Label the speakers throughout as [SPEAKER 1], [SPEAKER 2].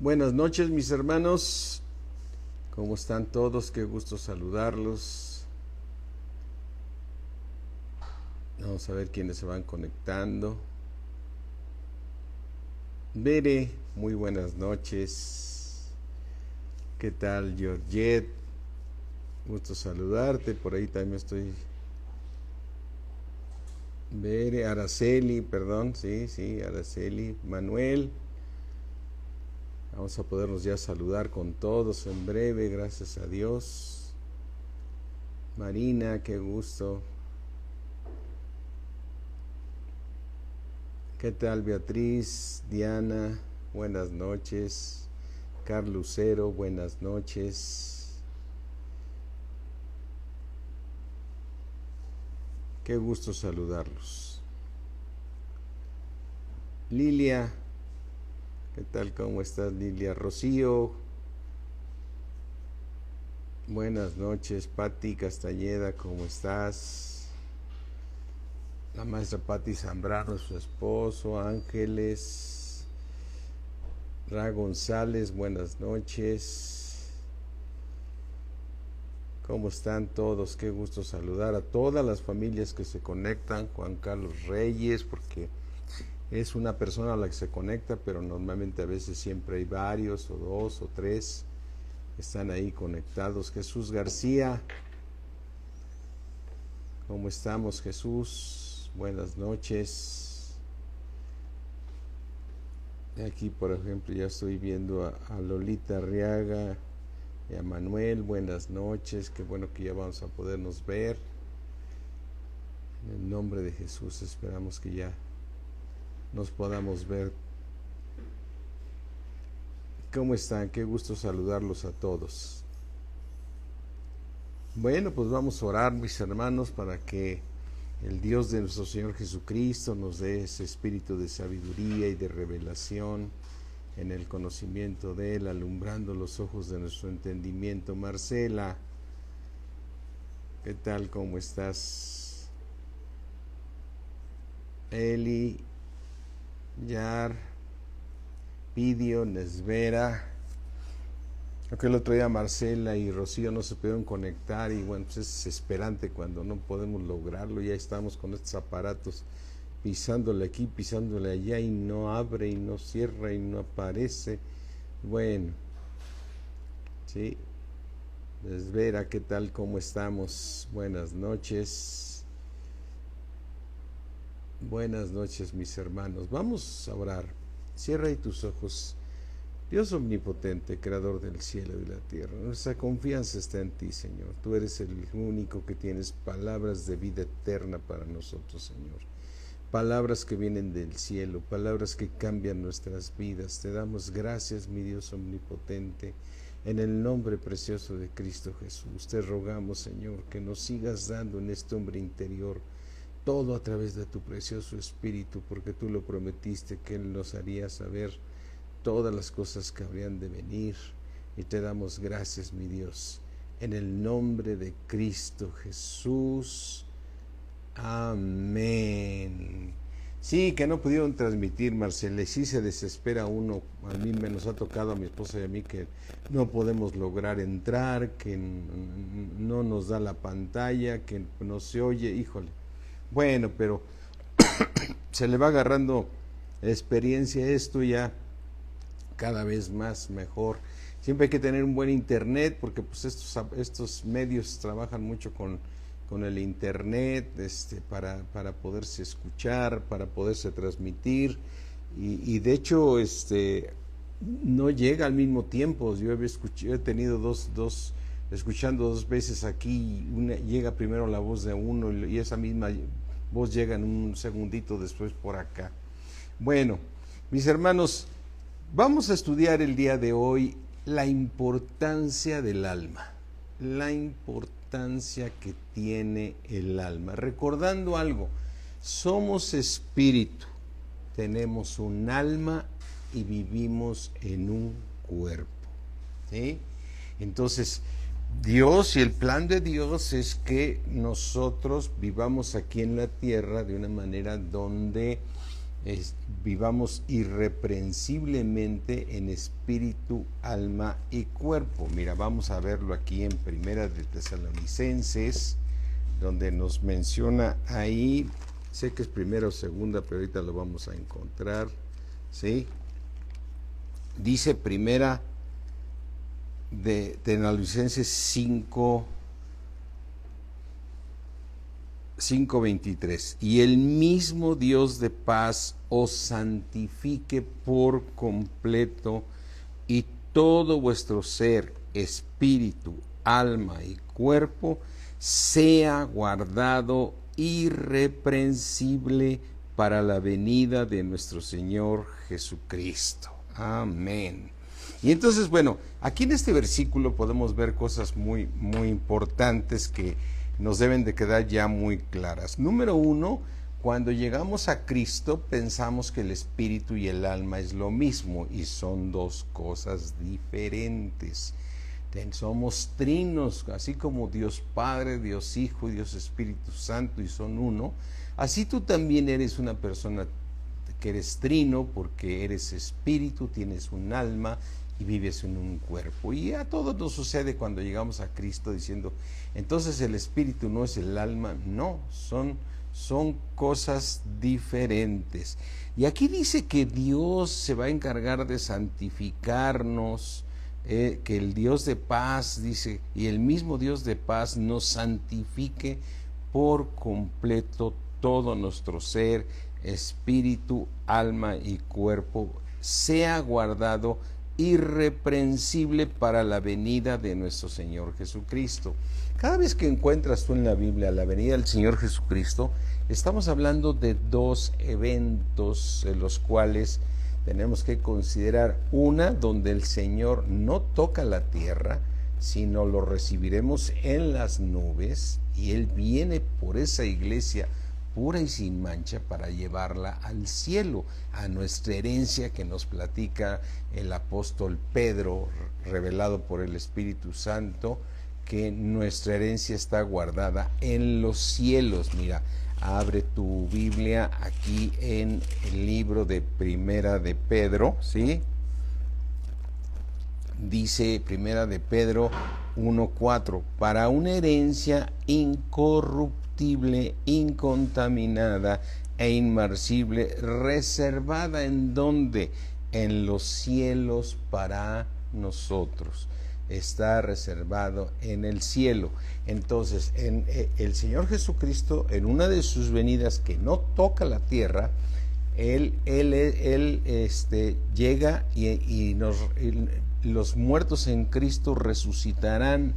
[SPEAKER 1] Buenas noches, mis hermanos. ¿Cómo están todos? Qué gusto saludarlos. Vamos a ver quiénes se van conectando. Bere, muy buenas noches. ¿Qué tal, Georgette? Gusto saludarte. Por ahí también estoy. Bere, Araceli, perdón, sí, Araceli, Manuel. Vamos a podernos ya saludar con todos en breve, gracias a Dios. Marina, qué gusto. ¿Qué tal, Beatriz? Diana, buenas noches. Carlos Lucero, buenas noches. Qué gusto saludarlos. Lilia, ¿qué tal? ¿Cómo estás, Lilia? Rocío, buenas noches. Patti Castañeda, ¿cómo estás? La maestra Patti Zambrano, su esposo. Ángeles, Ra González, buenas noches. ¿Cómo están todos? Qué gusto saludar a todas las familias que se conectan. Juan Carlos Reyes, porque es una persona a la que se conecta, pero normalmente a veces siempre hay varios, o dos, o tres, que están ahí conectados. Jesús García, ¿cómo estamos, Jesús? Buenas noches. Aquí, por ejemplo, ya estoy viendo a Lolita Arriaga y a Manuel. Buenas noches, qué bueno que ya vamos a podernos ver. En el nombre de Jesús esperamos que ya nos podamos ver. ¿Cómo están? Qué gusto saludarlos a todos. Bueno, pues vamos a orar, mis hermanos, para que el Dios de nuestro Señor Jesucristo nos dé ese espíritu de sabiduría y de revelación en el conocimiento de Él, alumbrando los ojos de nuestro entendimiento. Marcela, ¿qué tal? ¿Cómo estás? Eli, Yar, Pidio, Nesvera. Aunque el otro día Marcela y Rocío no se pudieron conectar, y bueno, pues es desesperante cuando no podemos lograrlo. Ya estamos con estos aparatos pisándole aquí, pisándole allá, y no abre y no cierra y no aparece. Bueno, sí. Nesvera, ¿qué tal? ¿Cómo estamos? Buenas noches. Buenas noches, mis hermanos. Vamos a orar. Cierra ahí tus ojos. Dios omnipotente, creador del cielo y la tierra, nuestra confianza está en ti, Señor. Tú eres el único que tienes palabras de vida eterna para nosotros, Señor. Palabras que vienen del cielo, palabras que cambian nuestras vidas. Te damos gracias, mi Dios omnipotente, en el nombre precioso de Cristo Jesús. Te rogamos, Señor, que nos sigas dando en este hombre interior todo a través de tu precioso Espíritu, porque tú lo prometiste que Él nos haría saber todas las cosas que habrían de venir, y te damos gracias, mi Dios, en el nombre de Cristo Jesús. Amén. Sí, que no pudieron transmitir, Marcela, y sí se desespera uno. A mí me nos ha tocado, a mi esposa y a mí, que no podemos lograr entrar, que no nos da la pantalla, que no se oye. Híjole, bueno, pero se le va agarrando experiencia a esto, ya cada vez más mejor. Siempre hay que tener un buen internet, porque pues estos medios trabajan mucho con el internet, para poderse escuchar, para poderse transmitir, y de hecho no llega al mismo tiempo. Yo he tenido escuchando dos veces aquí, llega primero la voz de uno y esa misma voz llega en un segundito después por acá. Bueno, mis hermanos, vamos a estudiar el día de hoy la importancia del alma, la importancia que tiene el alma. Recordando algo, somos espíritu, tenemos un alma y vivimos en un cuerpo, ¿sí? Entonces, Dios y el plan de Dios es que nosotros vivamos aquí en la tierra de una manera donde vivamos irreprensiblemente en espíritu, alma y cuerpo. Mira, vamos a verlo aquí en Primera de Tesalonicenses, donde nos menciona ahí, sé que es primera o segunda, pero ahorita lo vamos a encontrar, ¿sí? Dice Primera de Tesalonicenses 5:23, y el mismo Dios de paz os santifique por completo, y todo vuestro ser, espíritu, alma y cuerpo sea guardado irreprensible para la venida de nuestro Señor Jesucristo. Amén. Y entonces, bueno, aquí en este versículo podemos ver cosas muy, muy importantes que nos deben de quedar ya muy claras. Número uno, cuando llegamos a Cristo pensamos que el espíritu y el alma es lo mismo, y son dos cosas diferentes. Somos trinos, así como Dios Padre, Dios Hijo y Dios Espíritu Santo, y son uno. Así tú también eres una persona que eres trino, porque eres espíritu, tienes un alma y vives en un cuerpo. Y a todos nos sucede cuando llegamos a Cristo diciendo, entonces el espíritu no es el alma. No, son cosas diferentes. Y aquí dice que Dios se va a encargar de santificarnos, que el Dios de paz, dice, y el mismo Dios de paz nos santifique por completo todo nuestro ser, espíritu, alma y cuerpo, sea guardado irreprensible para la venida de nuestro Señor Jesucristo. Cada vez que encuentras tú en la Biblia la venida del Señor Jesucristo, estamos hablando de dos eventos en los cuales tenemos que considerar. Una, donde el Señor no toca la tierra, sino lo recibiremos en las nubes, y Él viene por esa iglesia pura y sin mancha para llevarla al cielo, a nuestra herencia que nos platica el apóstol Pedro, revelado por el Espíritu Santo, que nuestra herencia está guardada en los cielos. Mira, abre tu Biblia aquí en el libro de Primera de Pedro, ¿sí? Dice Primera de Pedro 1:4, para una herencia incorruptible, incontaminada e inmarcible, reservada ¿en dónde? En los cielos para nosotros. Está reservado en el cielo. Entonces, el Señor Jesucristo, en una de sus venidas que no toca la tierra, Él llega y los muertos en Cristo resucitarán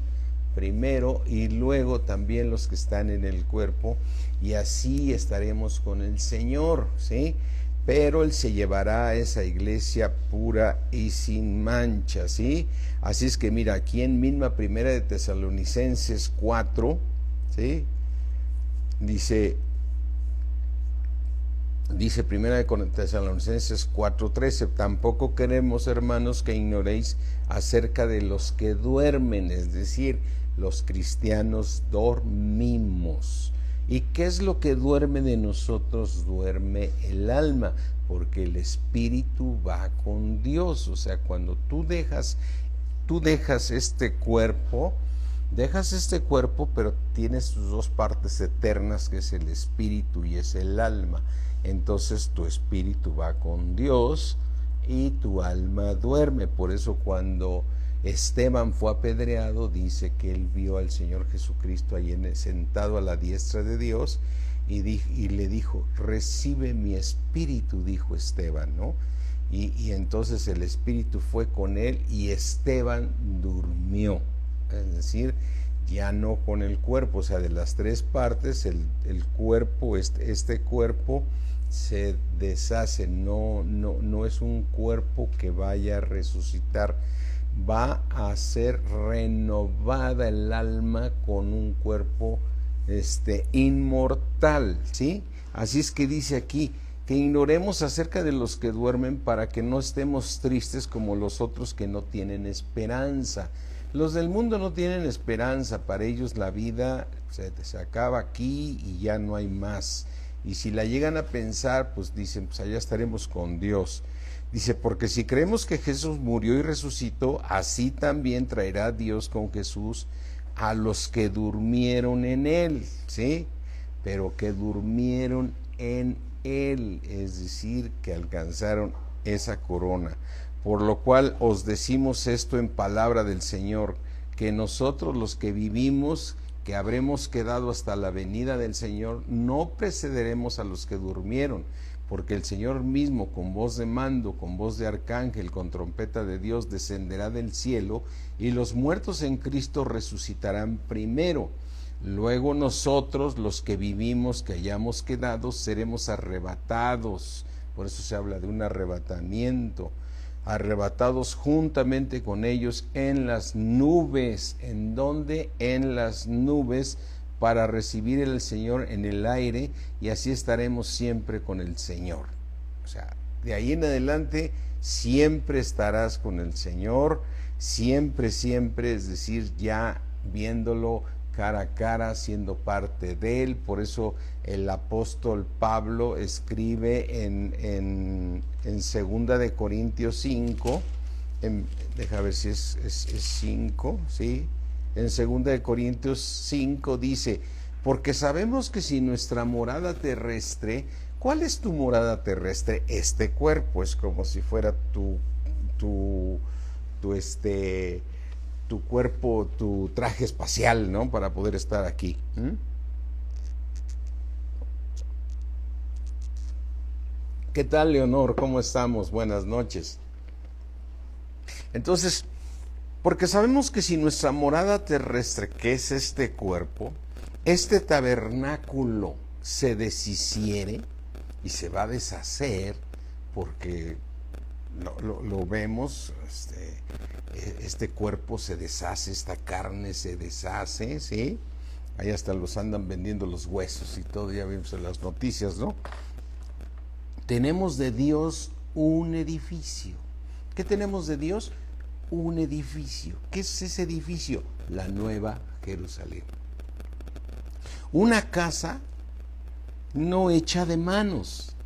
[SPEAKER 1] primero, y luego también los que están en el cuerpo, y así estaremos con el Señor, ¿sí? Pero Él se llevará a esa iglesia pura y sin mancha, ¿sí? Así es que mira, aquí en misma Primera de Tesalonicenses 4, ¿sí? Dice Primera de Tesalonicenses 4:13, tampoco queremos, hermanos, que ignoréis acerca de los que duermen, es decir, los cristianos dormimos. ¿Y qué es lo que duerme de nosotros? Duerme el alma, porque el espíritu va con Dios. O sea, cuando tú dejas este cuerpo, pero tienes tus dos partes eternas, que es el espíritu y es el alma. Entonces tu espíritu va con Dios y tu alma duerme. Por eso cuando Esteban fue apedreado, dice que él vio al Señor Jesucristo ahí sentado a la diestra de Dios, y le dijo, recibe mi espíritu, dijo Esteban, ¿no? Y entonces el espíritu fue con él y Esteban durmió, es decir, ya no con el cuerpo. O sea, de las tres partes, el cuerpo, este cuerpo se deshace, no es un cuerpo que vaya a resucitar, va a ser renovada el alma con un cuerpo inmortal, ¿sí? Así es que dice aquí que ignoremos acerca de los que duermen, para que no estemos tristes como los otros que no tienen esperanza. Los del mundo no tienen esperanza, para ellos la vida se acaba aquí y ya no hay más. Y si la llegan a pensar, pues dicen, pues allá estaremos con Dios. Dice, porque si creemos que Jesús murió y resucitó, así también traerá Dios con Jesús a los que durmieron en Él, ¿sí? Pero que durmieron en Él, es decir, que alcanzaron esa corona. Por lo cual os decimos esto en palabra del Señor, que nosotros los que vivimos, que habremos quedado hasta la venida del Señor, no precederemos a los que durmieron, porque el Señor mismo, con voz de mando, con voz de arcángel, con trompeta de Dios, descenderá del cielo, y los muertos en Cristo resucitarán primero. Luego nosotros, los que vivimos, que hayamos quedado, seremos arrebatados. Por eso se habla de un arrebatamiento. Arrebatados juntamente con ellos en las nubes. ¿En dónde? En las nubes, para recibir el Señor en el aire, y así estaremos siempre con el Señor. O sea, de ahí en adelante siempre estarás con el Señor, siempre, siempre, es decir, ya viéndolo cara a cara, siendo parte de Él. Por eso el apóstol Pablo escribe en 2 de Corintios 5, deja ver si es 5, ¿sí? En 2 de Corintios 5 dice, porque sabemos que si nuestra morada terrestre, ¿cuál es tu morada terrestre? Este cuerpo, es como si fuera tu cuerpo, tu traje espacial, ¿no? Para poder estar aquí. ¿Qué tal, Leonor? ¿Cómo estamos? Buenas noches. Entonces, porque sabemos que si nuestra morada terrestre, que es este cuerpo, este tabernáculo se deshiciere y se va a deshacer, porque lo vemos, este cuerpo se deshace, esta carne se deshace, ¿sí? Ahí hasta los andan vendiendo los huesos y todo, ya vimos en las noticias, ¿no? Tenemos de Dios un edificio. ¿Qué tenemos de Dios? Un edificio. ¿Qué es ese edificio? La Nueva Jerusalén. Una casa no hecha de manos,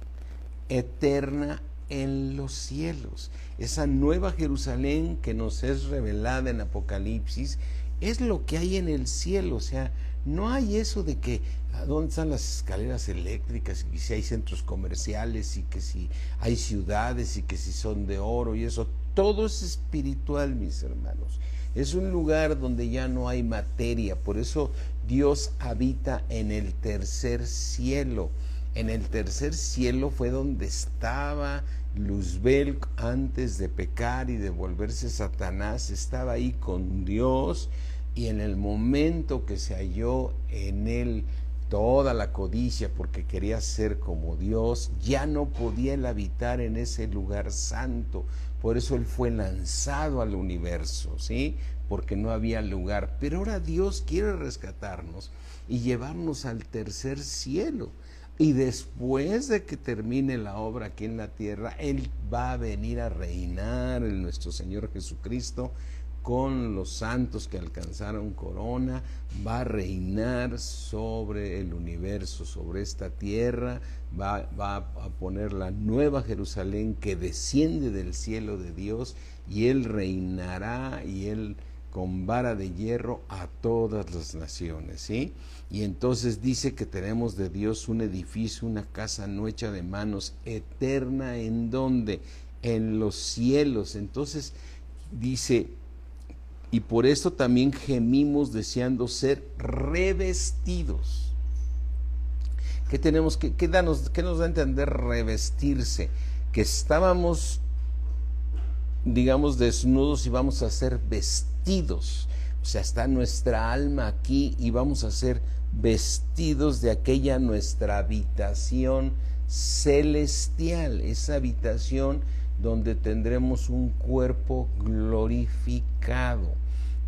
[SPEAKER 1] eterna en los cielos. Esa Nueva Jerusalén que nos es revelada en Apocalipsis es lo que hay en el cielo. O sea, no hay eso de que dónde están las escaleras eléctricas, y si hay centros comerciales, y que si hay ciudades, y que si son de oro y eso. Todo es espiritual, mis hermanos. Es un lugar donde ya no hay materia. Por eso Dios habita en el tercer cielo. En el tercer cielo fue donde estaba Luzbel antes de pecar y de volverse Satanás. Estaba ahí con Dios, y en el momento que se halló en él toda la codicia, porque quería ser como Dios, ya no podía él habitar en ese lugar santo. Por eso él fue lanzado al universo, ¿sí? Porque no había lugar. Pero ahora Dios quiere rescatarnos y llevarnos al tercer cielo. Y después de que termine la obra aquí en la tierra, Él va a venir a reinar, en nuestro Señor Jesucristo, con los santos que alcanzaron corona. Va a reinar sobre el universo, sobre esta tierra. Va a poner la Nueva Jerusalén que desciende del cielo de Dios, y Él reinará, y Él con vara de hierro a todas las naciones, ¿sí? Y entonces dice que tenemos de Dios un edificio, una casa no hecha de manos, eterna. ¿En dónde? En los cielos. Entonces dice, y por esto también gemimos deseando ser revestidos. ¿Qué tenemos qué nos da a entender revestirse? Que estábamos, digamos, desnudos y vamos a ser vestidos. O sea, está nuestra alma aquí y vamos a ser vestidos de aquella nuestra habitación celestial, esa habitación donde tendremos un cuerpo glorificado.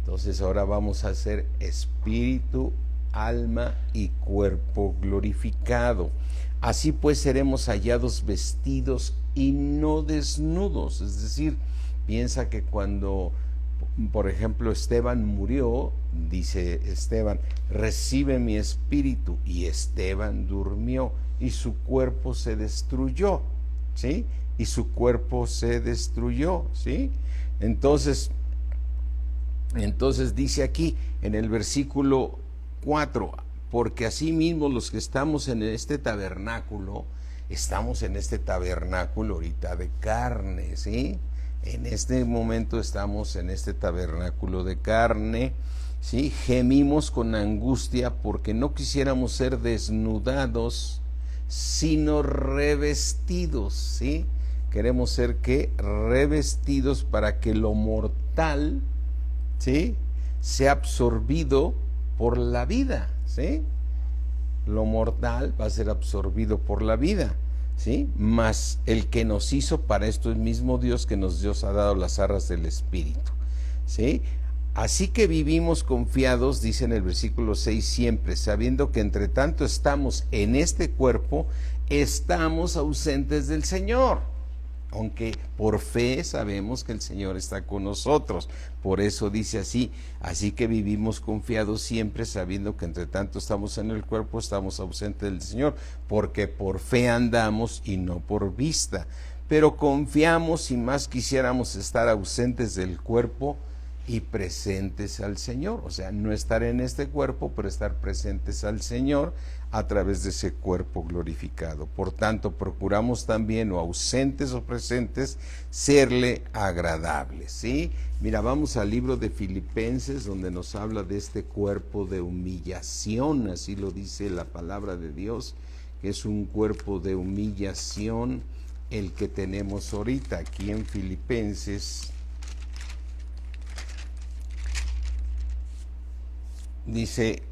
[SPEAKER 1] Entonces ahora vamos a ser espíritu, alma y cuerpo glorificado. Así pues seremos hallados vestidos y no desnudos. Es decir, piensa que cuando, por ejemplo, Esteban murió, dice Esteban, recibe mi espíritu, y Esteban durmió. y su cuerpo se destruyó, ¿sí? Y su cuerpo se destruyó, ¿sí? Entonces dice aquí en el versículo 4, porque asimismo los que estamos en este tabernáculo, estamos en este tabernáculo ahorita de carne, ¿sí? En este momento estamos en este tabernáculo de carne, ¿sí? Gemimos con angustia porque no quisiéramos ser desnudados, sino revestidos, ¿sí? Queremos ser, ¿qué? Revestidos para que lo mortal, ¿sí?, sea absorbido por la vida, ¿sí? Lo mortal va a ser absorbido por la vida, ¿sí? Mas el que nos hizo, para esto, el mismo Dios que Dios ha dado las arras del Espíritu, ¿sí? Así que vivimos confiados, dice en el versículo 6, siempre, sabiendo que entre tanto estamos en este cuerpo, estamos ausentes del Señor. Aunque por fe sabemos que el Señor está con nosotros. Por eso dice así, así que vivimos confiados siempre, sabiendo que entre tanto estamos en el cuerpo, estamos ausentes del Señor, porque por fe andamos y no por vista. Pero confiamos, si más quisiéramos estar ausentes del cuerpo y presentes al Señor. O sea, no estar en este cuerpo, pero estar presentes al Señor a través de ese cuerpo glorificado. Por tanto, procuramos también, o ausentes o presentes, serle agradables, ¿sí? Mira, vamos al libro de Filipenses, donde nos habla de este cuerpo de humillación, así lo dice la palabra de Dios, que es un cuerpo de humillación el que tenemos ahorita aquí en Filipenses. Dice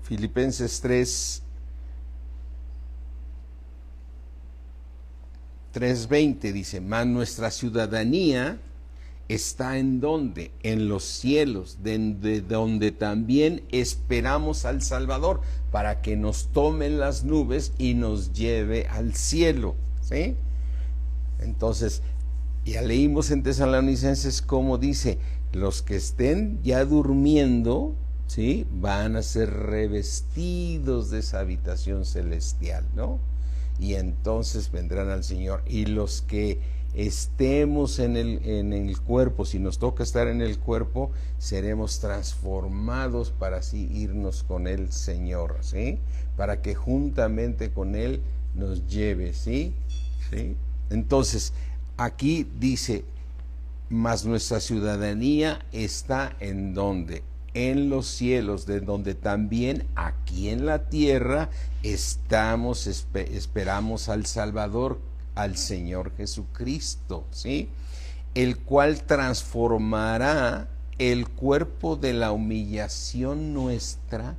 [SPEAKER 1] Filipenses 3:20, dice, mas nuestra ciudadanía está en donde, en los cielos, de donde también esperamos al Salvador, para que nos tome en las nubes y nos lleve al cielo, ¿sí? Entonces, ya leímos en Tesalonicenses cómo dice, los que estén ya durmiendo, ¿sí?, van a ser revestidos de esa habitación celestial, ¿no? Y entonces vendrán al Señor. Y los que estemos en el cuerpo, si nos toca estar en el cuerpo, seremos transformados para así irnos con el Señor, ¿sí? Para que juntamente con Él nos lleve, ¿sí? ¿Sí? Entonces, aquí dice, mas nuestra ciudadanía está en donde, en los cielos, de donde también aquí en la tierra esperamos al Salvador, al Señor Jesucristo, ¿sí? El cual transformará el cuerpo de la humillación nuestra.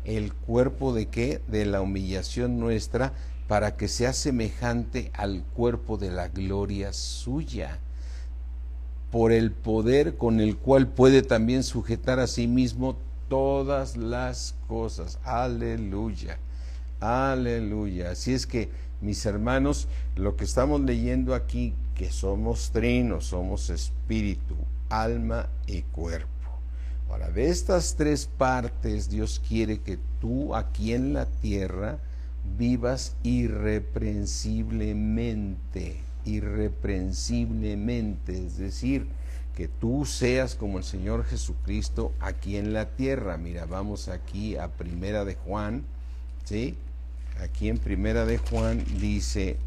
[SPEAKER 1] ¿El cuerpo de qué? De la humillación nuestra, para que sea semejante al cuerpo de la gloria suya, por el poder con el cual puede también sujetar a sí mismo todas las cosas. Aleluya, aleluya. Así es que, mis hermanos, lo que estamos leyendo aquí, que somos trinos, somos espíritu, alma y cuerpo. Ahora, de estas tres partes, Dios quiere que tú aquí en la tierra vivas irreprensiblemente, es decir, que tú seas como el Señor Jesucristo aquí en la tierra. Mira, vamos aquí a Primera de Juan, ¿sí? Aquí en Primera de Juan dice,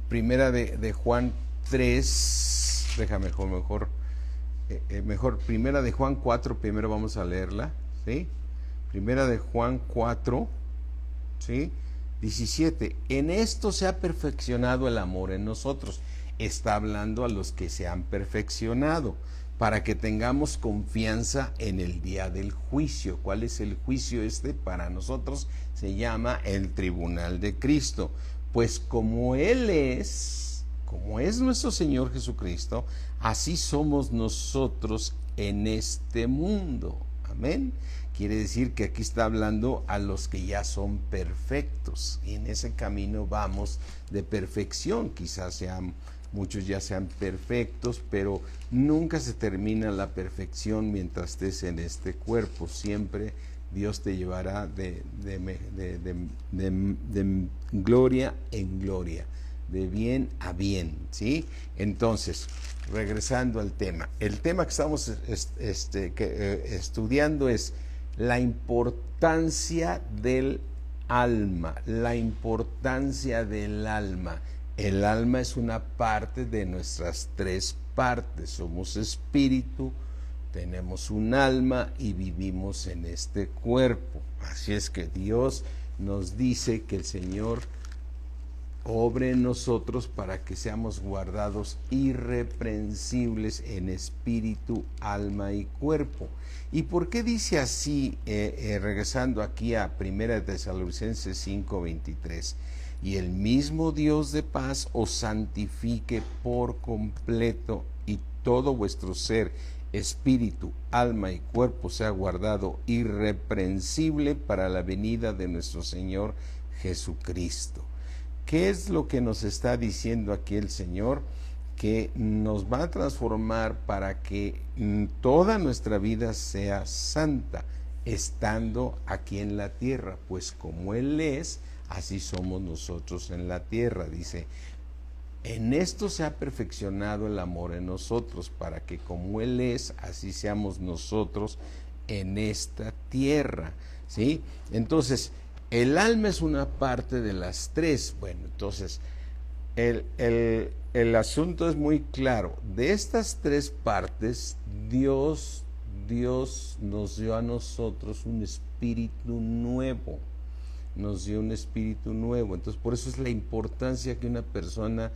[SPEAKER 1] Primera de Juan 3, déjame mejor Primera de Juan 4, primero vamos a leerla, ¿sí? Primera de Juan 4, ¿sí? 17, en esto se ha perfeccionado el amor en nosotros. Está hablando a los que se han perfeccionado, para que tengamos confianza en el día del juicio. ¿Cuál es el juicio este? Para nosotros se llama el tribunal de Cristo. Pues como es nuestro Señor Jesucristo, así somos nosotros en este mundo. Amén. Quiere decir que aquí está hablando a los que ya son perfectos, y en ese camino vamos de perfección. Quizás sea muchos ya sean perfectos, pero nunca se termina la perfección mientras estés en este cuerpo. Siempre Dios te llevará de gloria en gloria, de bien a bien, ¿sí? Entonces, regresando al tema, el tema que estamos estudiando es la importancia del alma, la importancia del alma. El alma es una parte de nuestras tres partes. Somos espíritu, tenemos un alma y vivimos en este cuerpo. Así es que Dios nos dice que el Señor obre en nosotros para que seamos guardados irreprensibles en espíritu, alma y cuerpo. ¿Y por qué dice así, regresando aquí a 1 Tesalonicenses 5:23? Y el mismo Dios de paz os santifique por completo, y todo vuestro ser, espíritu, alma y cuerpo sea guardado irreprensible para la venida de nuestro Señor Jesucristo. ¿Qué es lo que nos está diciendo aquí el Señor? Que nos va a transformar para que toda nuestra vida sea santa, estando aquí en la tierra, pues como Él es, así somos nosotros en la tierra. Dice, en esto se ha perfeccionado el amor en nosotros, para que como Él es, así seamos nosotros en esta tierra, ¿sí? Entonces, el alma es una parte de las tres. Bueno, entonces, el asunto es muy claro. De estas tres partes, Dios nos dio a nosotros un espíritu nuevo. Nos dio un espíritu nuevo. Entonces, por eso es la importancia que una persona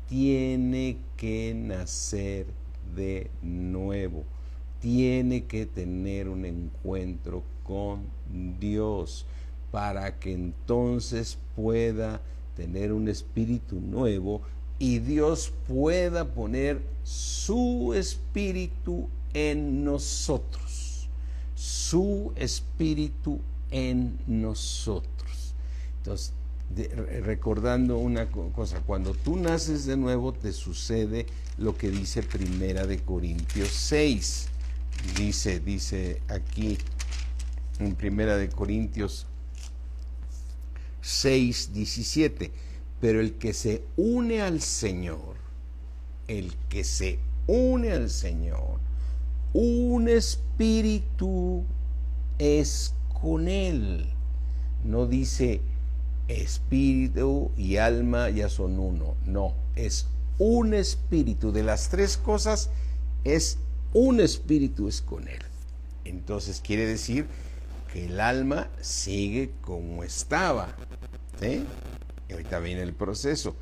[SPEAKER 1] tiene que nacer de nuevo. Tiene que tener un encuentro con Dios, para que entonces pueda tener un espíritu nuevo y Dios pueda poner su espíritu en nosotros. Su espíritu en nosotros. Entonces, recordando una cosa, cuando tú naces de nuevo te sucede lo que dice 1 Corintios 6. Dice aquí en 1 Corintios 6:17, pero el que se une al Señor, un espíritu es con Él. No dice espíritu y alma ya son uno, no, es un espíritu. De las tres cosas, es un espíritu es con Él. Entonces quiere decir que el alma sigue como estaba, ¿sí? Y ahorita viene el proceso.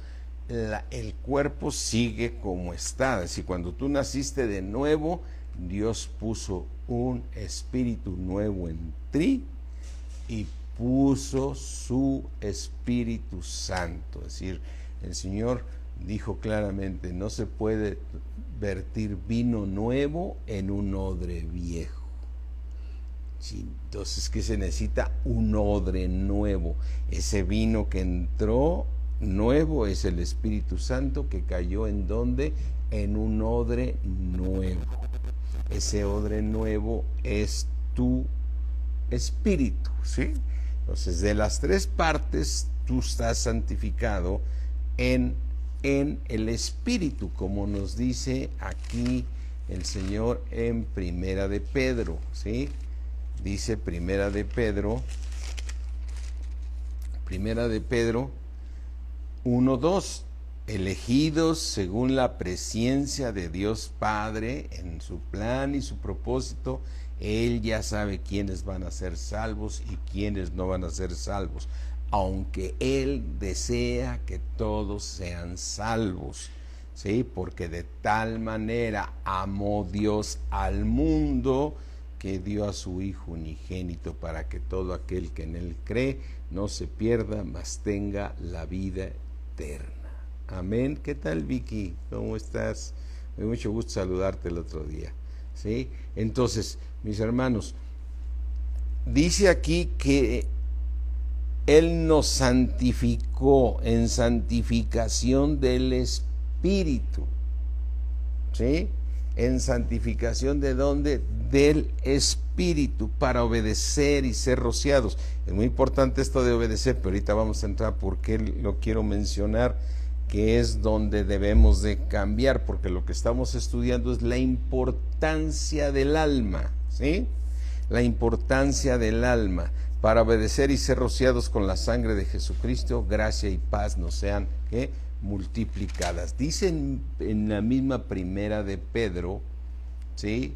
[SPEAKER 1] El cuerpo sigue como está. Es decir, cuando tú naciste de nuevo, Dios puso un espíritu nuevo en ti y puso su Espíritu Santo. Es decir, el Señor dijo claramente, no se puede vertir vino nuevo en un odre viejo. Sí, entonces, ¿qué se necesita? Un odre nuevo. Ese vino que entró nuevo es el Espíritu Santo, que cayó en donde, en un odre nuevo. Ese odre nuevo es tu espíritu, ¿sí? Entonces, de las tres partes, tú estás santificado en el espíritu, como nos dice aquí el Señor en Primera de Pedro, ¿sí? Dice Primera de Pedro 1:2, elegidos según la presciencia de Dios Padre en su plan y su propósito. Él ya sabe quiénes van a ser salvos y quiénes no van a ser salvos, aunque Él desea que todos sean salvos, ¿sí? Porque de tal manera amó Dios al mundo, que dio a su Hijo unigénito, para que todo aquel que en Él cree no se pierda, mas tenga la vida eterna. Amén. ¿Qué tal, Vicky? ¿Cómo estás? Me dio mucho gusto saludarte el otro día, ¿sí? Entonces, mis hermanos, dice aquí que Él nos santificó en santificación del Espíritu. espíritu, ¿sí? En santificación, ¿de dónde? Del espíritu, para obedecer y ser rociados. Es muy importante esto de obedecer, pero ahorita vamos a entrar porque lo quiero mencionar, que es donde debemos de cambiar, porque lo que estamos estudiando es la importancia del alma, ¿sí? La importancia del alma, para obedecer y ser rociados con la sangre de Jesucristo, gracia y paz nos sean, ¿qué?, multiplicadas. Dicen en la misma primera de Pedro, ¿sí?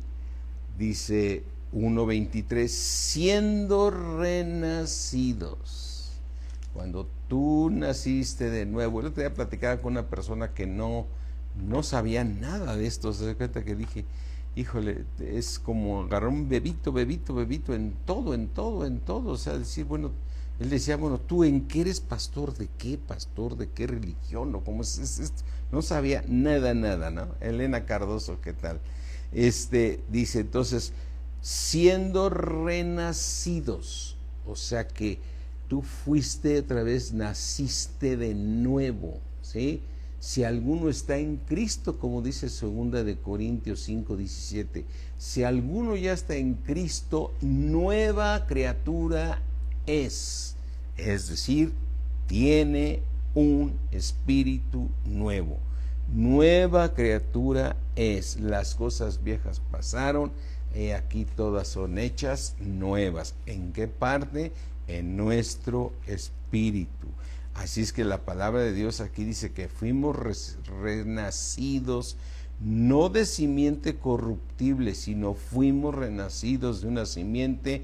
[SPEAKER 1] Dice 1:23, siendo renacidos. Cuando tú naciste de nuevo. El otro día platicaba con una persona que no sabía nada de esto. Se da cuenta que dije, híjole, es como agarrar un bebito en todo. O sea, decir, bueno, él decía, bueno, ¿tú en qué eres pastor? ¿De qué pastor? ¿De qué religión? ¿O cómo es esto? No sabía nada, ¿no? Elena Cardoso, ¿qué tal? Dice, entonces, siendo renacidos, o sea que tú fuiste otra vez, naciste de nuevo, ¿sí? Si alguno está en Cristo, como dice 2 de Corintios 5:17, si alguno ya está en Cristo, nueva criatura es decir, tiene un espíritu nuevo. Nueva criatura es, las cosas viejas pasaron, aquí todas son hechas nuevas. ¿En qué parte? En nuestro espíritu. Así es que la palabra de Dios aquí dice que fuimos renacidos, no de simiente corruptible, sino fuimos renacidos de una simiente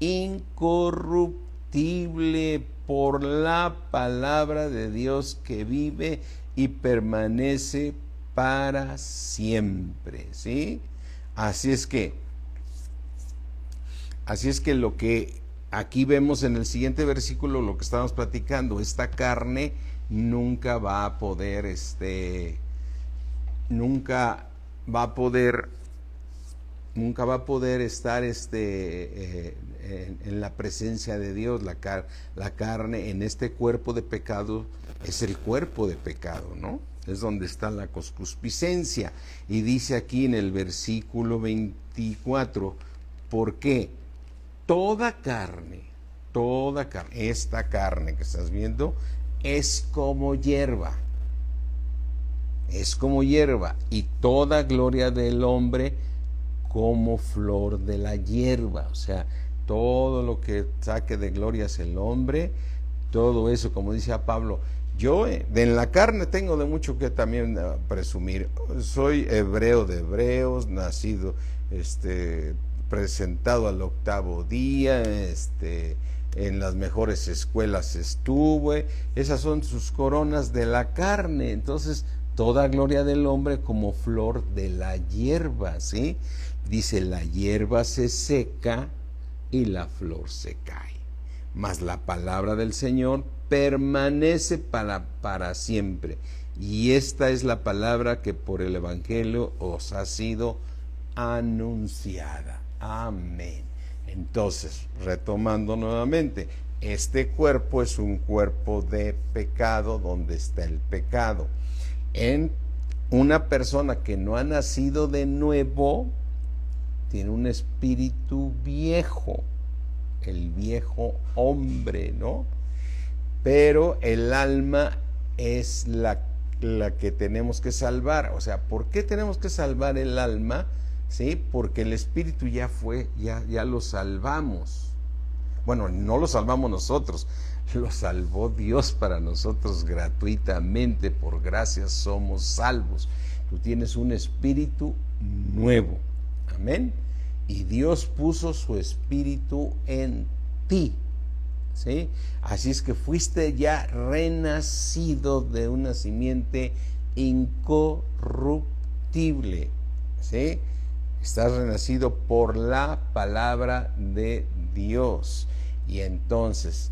[SPEAKER 1] incorruptible por la palabra de Dios que vive y permanece para siempre, ¿sí? Así es que lo que aquí vemos en el siguiente versículo, lo que estamos platicando, esta carne nunca va a poder estar en la presencia de Dios. La carne en este cuerpo de pecado es el cuerpo de pecado, ¿no? Es donde está la concupiscencia. Y dice aquí en el versículo 24, ¿por qué? Toda carne, esta carne que estás viendo, es como hierba, y toda gloria del hombre como flor de la hierba. O sea, todo lo que saque de gloria es el hombre, todo eso, como dice a Pablo, yo en la carne tengo de mucho que también presumir. Soy hebreo de hebreos, nacido, presentado al 8º día, en las mejores escuelas estuve. Esas son sus coronas de la carne. Entonces, toda gloria del hombre como flor de la hierba, ¿sí? Dice, la hierba se seca y la flor se cae, mas la palabra del Señor permanece para siempre. Y esta es la palabra que por el Evangelio os ha sido anunciada. Amén. Entonces, retomando nuevamente, este cuerpo es un cuerpo de pecado, donde está el pecado. En una persona que no ha nacido de nuevo, tiene un espíritu viejo, el viejo hombre, ¿no? Pero el alma es la que tenemos que salvar. O sea, ¿por qué tenemos que salvar el alma? ¿Sí? Porque el espíritu ya lo salvamos. Bueno, no lo salvamos nosotros, lo salvó Dios para nosotros gratuitamente. Por gracia somos salvos. Tú tienes un espíritu nuevo. Amén. Y Dios puso su espíritu en ti, ¿sí? Así es que fuiste ya renacido de una simiente incorruptible, ¿sí? Estás renacido por la palabra de Dios. Y entonces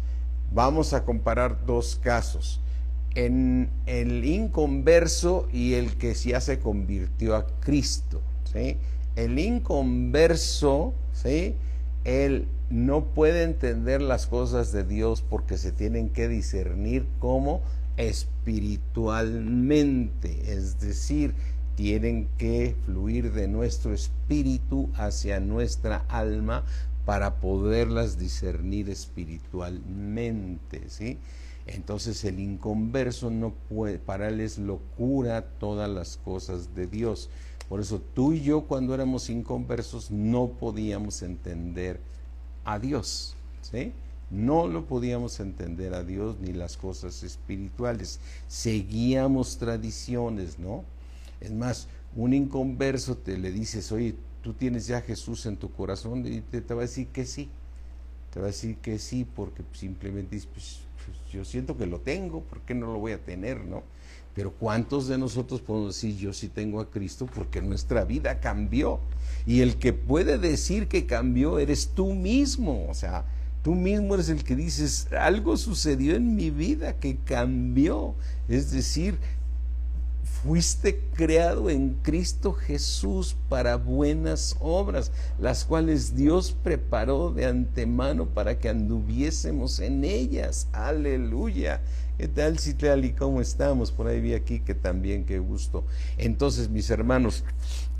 [SPEAKER 1] vamos a comparar dos casos, en el inconverso y el que ya se convirtió a Cristo, ¿sí? El inconverso, ¿sí? Él no puede entender las cosas de Dios porque se tienen que discernir como espiritualmente, es decir, tienen que fluir de nuestro espíritu hacia nuestra alma para poderlas discernir espiritualmente, ¿sí? Entonces el inconverso no puede, para él es locura todas las cosas de Dios. Por eso tú y yo, cuando éramos inconversos, no podíamos entender a Dios, ¿sí? No lo podíamos entender a Dios ni las cosas espirituales. Seguíamos tradiciones, ¿no? Es más, un inconverso le dices, oye, tú tienes ya a Jesús en tu corazón, y te va a decir que sí. Te va a decir que sí, porque simplemente dices, pues, yo siento que lo tengo, ¿por qué no lo voy a tener, no? Pero ¿cuántos de nosotros podemos decir, yo sí tengo a Cristo? Porque nuestra vida cambió. Y el que puede decir que cambió eres tú mismo. O sea, tú mismo eres el que dices, algo sucedió en mi vida que cambió. Es decir, fuiste creado en Cristo Jesús para buenas obras, las cuales Dios preparó de antemano para que anduviésemos en ellas. Aleluya. ¿Qué tal, Citlali? ¿Cómo estamos? Por ahí vi aquí que también, qué gusto. Entonces, mis hermanos,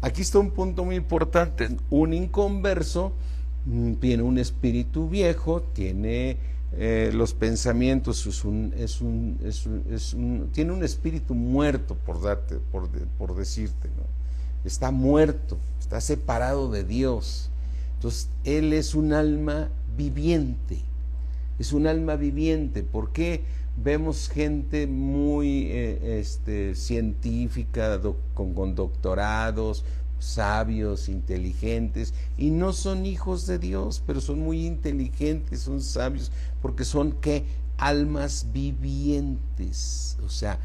[SPEAKER 1] aquí está un punto muy importante. Un inconverso tiene un espíritu viejo, tiene los pensamientos, tiene un espíritu muerto, por decirte, ¿no? Está muerto, está separado de Dios. Entonces, él es un alma viviente. Es un alma viviente. ¿Por qué vemos gente muy científica, con doctorados, sabios, inteligentes, y no son hijos de Dios, pero son muy inteligentes, son sabios, porque son ¿qué? Almas vivientes? O sea,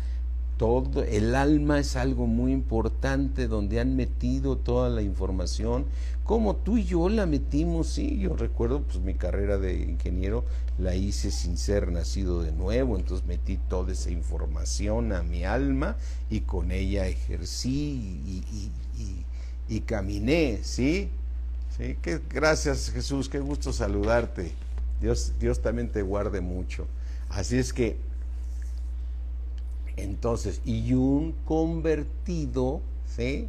[SPEAKER 1] todo el alma es algo muy importante, donde han metido toda la información, como tú y yo la metimos. Sí, yo recuerdo, pues mi carrera de ingeniero la hice sin ser nacido de nuevo, entonces metí toda esa información a mi alma y con ella ejercí y caminé, ¿sí? ¿Sí? Gracias, Jesús, qué gusto saludarte. Dios también te guarde mucho. Así es que, entonces, y un convertido, ¿sí?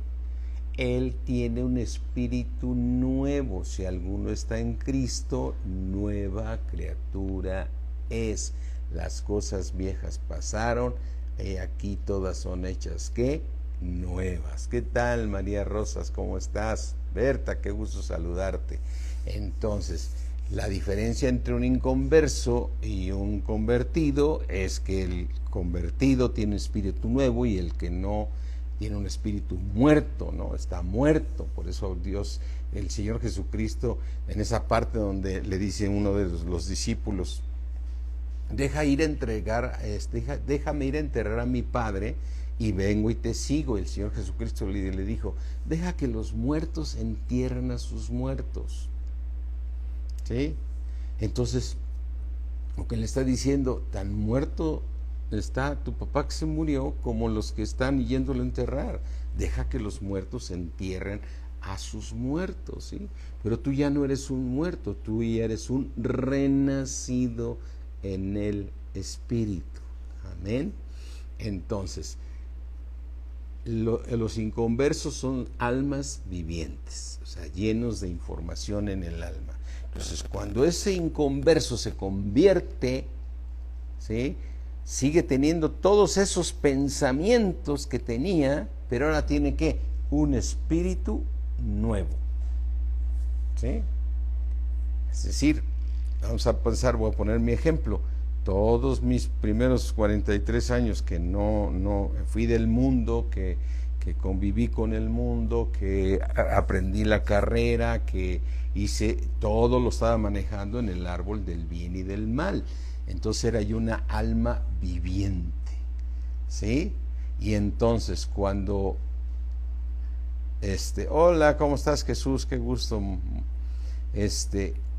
[SPEAKER 1] Él tiene un espíritu nuevo. Si alguno está en Cristo, nueva criatura es. Las cosas viejas pasaron, y aquí todas son hechas, ¿qué? Nuevas. ¿Qué tal, María Rosas? ¿Cómo estás? Berta, qué gusto saludarte. Entonces, la diferencia entre un inconverso y un convertido es que el convertido tiene un espíritu nuevo y el que no tiene un espíritu muerto, ¿no? Está muerto. Por eso Dios, el Señor Jesucristo, en esa parte donde le dice uno de los discípulos, déjame ir a enterrar a mi Padre y vengo y te sigo. El Señor Jesucristo le dijo, deja que los muertos entierren a sus muertos. ¿Sí? Entonces, lo que le está diciendo, tan muerto está tu papá que se murió como los que están yéndolo a enterrar. Deja que los muertos entierren a sus muertos, ¿sí? Pero tú ya no eres un muerto, tú ya eres un renacido en el Espíritu. Amén. Entonces, los inconversos son almas vivientes, o sea, llenos de información en el alma. Entonces, cuando ese inconverso se convierte, ¿sí?, sigue teniendo todos esos pensamientos que tenía, pero ahora tiene ¿qué? Un espíritu nuevo. ¿Sí? Es decir, vamos a pensar, voy a poner mi ejemplo. Todos mis primeros 43 años que no fui del mundo, que conviví con el mundo, que aprendí la carrera, que hice, todo lo estaba manejando en el árbol del bien y del mal. Entonces era yo una alma viviente, ¿sí? Y entonces cuando, hola, ¿cómo estás, Jesús? Qué gusto.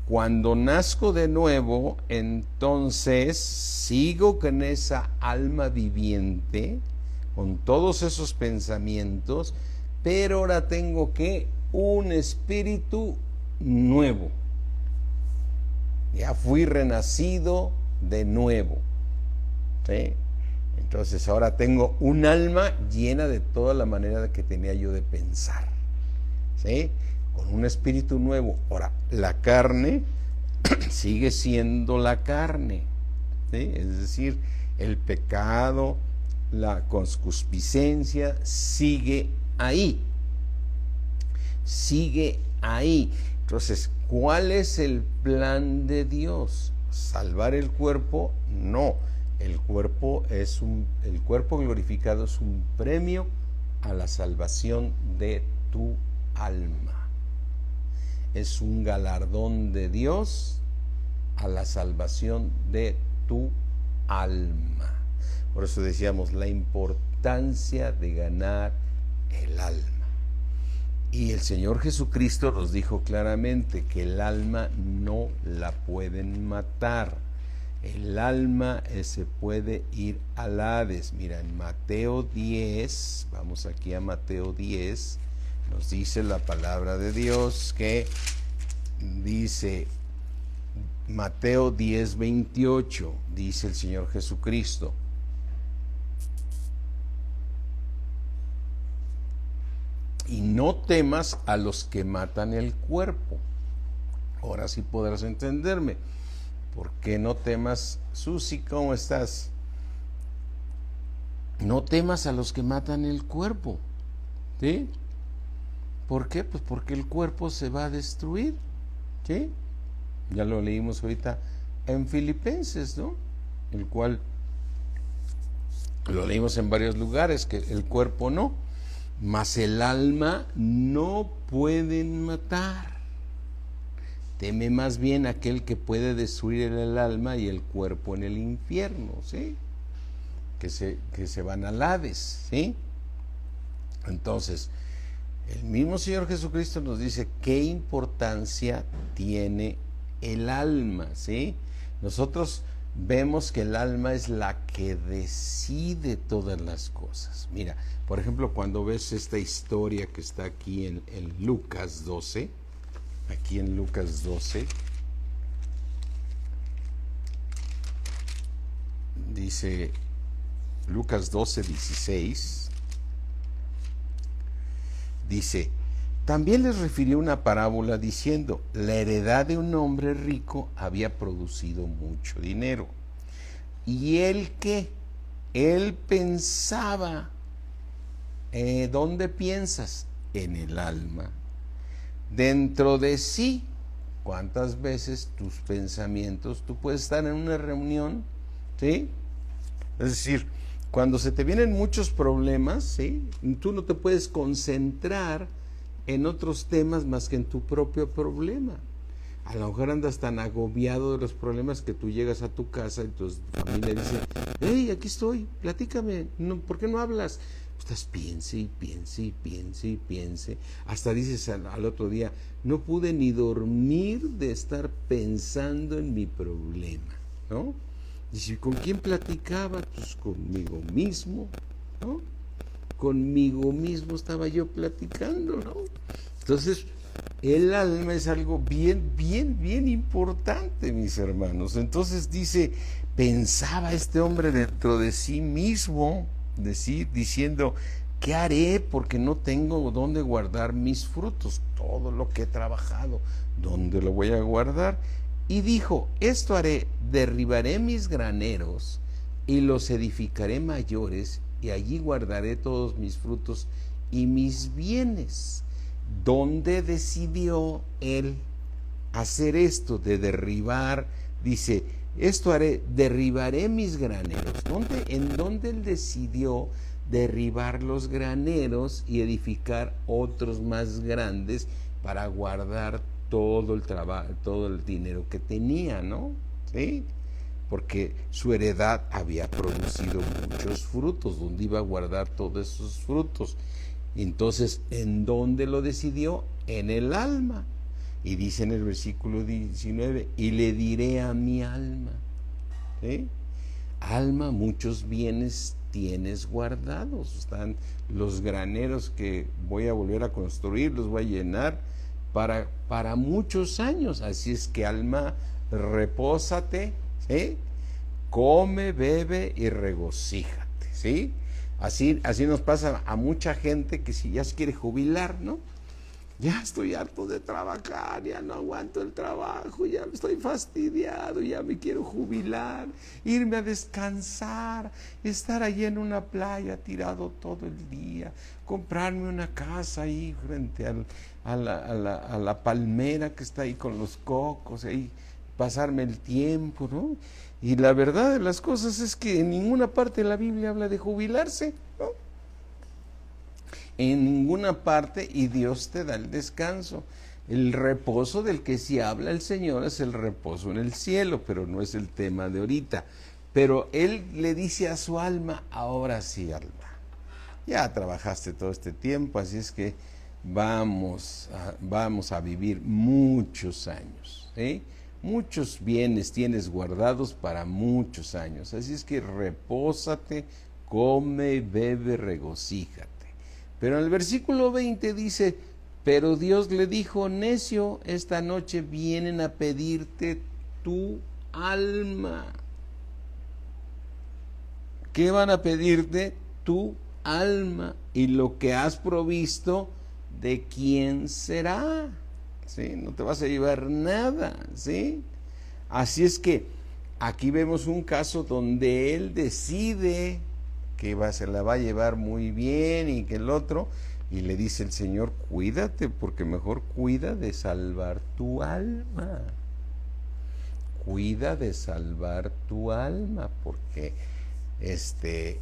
[SPEAKER 1] Cuando nazco de nuevo, entonces sigo con esa alma viviente, con todos esos pensamientos, pero ahora tengo que un espíritu nuevo. Ya fui renacido de nuevo. ¿Sí? Entonces ahora tengo un alma llena de toda la manera que tenía yo de pensar. ¿Sí? Con un espíritu nuevo. Ahora, la carne sigue siendo la carne. ¿Sí? Es decir, el pecado, la concupiscencia sigue ahí. Sigue ahí. Entonces, ¿cuál es el plan de Dios? ¿Salvar el cuerpo? No. El cuerpo glorificado es un premio a la salvación de tu alma. Es un galardón de Dios a la salvación de tu alma. Por eso decíamos la importancia de ganar el alma. Y el Señor Jesucristo nos dijo claramente que el alma no la pueden matar. El alma se puede ir al Hades. Mira, en Mateo 10, vamos aquí a Mateo 10, nos dice la palabra de Dios que dice, Mateo 10, 28, dice el Señor Jesucristo: y no temas a los que matan el cuerpo. Ahora sí podrás entenderme. ¿Por qué no temas? Susi, ¿cómo estás? No temas a los que matan el cuerpo. ¿Sí? ¿Por qué? Pues porque el cuerpo se va a destruir. ¿Sí? Ya lo leímos ahorita en Filipenses, ¿no? El cual lo leímos en varios lugares, que el cuerpo no, mas el alma no pueden matar. Teme más bien aquel que puede destruir el alma y el cuerpo en el infierno, ¿sí? Que se van al Hades, ¿sí? Entonces, el mismo Señor Jesucristo nos dice qué importancia tiene el alma, ¿sí? Nosotros vemos que el alma es la que decide todas las cosas. Mira, por ejemplo, cuando ves esta historia que está aquí en Lucas 12, aquí en Lucas 12, dice Lucas 12, 16, dice: también les refirió una parábola diciendo, la heredad de un hombre rico había producido mucho dinero. Y él pensaba, ¿dónde piensas? En el alma. Dentro de sí, ¿cuántas veces tus pensamientos, tú puedes estar en una reunión, ¿sí? Es decir, cuando se te vienen muchos problemas, ¿sí? Tú no te puedes concentrar en otros temas más que en tu propio problema. A lo mejor andas tan agobiado de los problemas que tú llegas a tu casa y tu familia dice, hey, aquí estoy, platícame, no, ¿por qué no hablas? Estás piense y piense y piense y piense, hasta dices al otro día, no pude ni dormir de estar pensando en mi problema, ¿no? Dice, ¿con quién platicaba? Pues conmigo mismo, ¿no? Conmigo mismo estaba yo platicando, ¿no? Entonces, el alma es algo bien, bien, bien importante, mis hermanos. Entonces dice, pensaba este hombre dentro de sí mismo, diciendo, ¿qué haré? Porque no tengo dónde guardar mis frutos, todo lo que he trabajado, ¿dónde lo voy a guardar? Y dijo, esto haré, derribaré mis graneros y los edificaré mayores, y allí guardaré todos mis frutos y mis bienes. ¿Dónde decidió él hacer esto de derribar? Dice, esto haré, derribaré mis graneros. ¿En dónde él decidió derribar los graneros y edificar otros más grandes para guardar todo el trabajo, todo el dinero que tenía, ¿no? ¿Sí? Porque su heredad había producido muchos frutos, ¿dónde iba a guardar todos esos frutos? Entonces, ¿en dónde lo decidió? En el alma. Y dice en el versículo 19, y le diré a mi alma, ¿sí? Alma, muchos bienes tienes guardados, están los graneros que voy a volver a construir, los voy a llenar para muchos años. Así es que alma, repósate, ¿sí? Come, bebe y regocíjate, ¿sí? Así nos pasa a mucha gente que si ya se quiere jubilar, ¿no? Ya estoy harto de trabajar, ya no aguanto el trabajo, ya estoy fastidiado, ya me quiero jubilar, irme a descansar, estar allí en una playa tirado todo el día, comprarme una casa ahí frente a la palmera que está ahí con los cocos, ahí pasarme el tiempo, ¿no? Y la verdad de las cosas es que en ninguna parte de la Biblia habla de jubilarse, ¿no? En ninguna parte, y Dios te da el descanso. El reposo del que sí habla el Señor es el reposo en el cielo, pero no es el tema de ahorita. Pero Él le dice a su alma, ahora sí, alma, ya trabajaste todo este tiempo, así es que vamos a vivir muchos años, ¿sí? Muchos bienes tienes guardados para muchos años, así es que repósate, come, bebe, regocíjate. Pero en el versículo 20 dice, pero Dios le dijo, necio, esta noche vienen a pedirte tu alma. ¿Qué van a pedirte? Tu alma. Y lo que has provisto, ¿de quién será? ¿Sí? No te vas a llevar nada, ¿sí? Así es que aquí vemos un caso donde él decide que se la va a llevar muy bien y que el otro, y le dice el Señor, cuídate, porque mejor cuida de salvar tu alma. Cuida de salvar tu alma, porque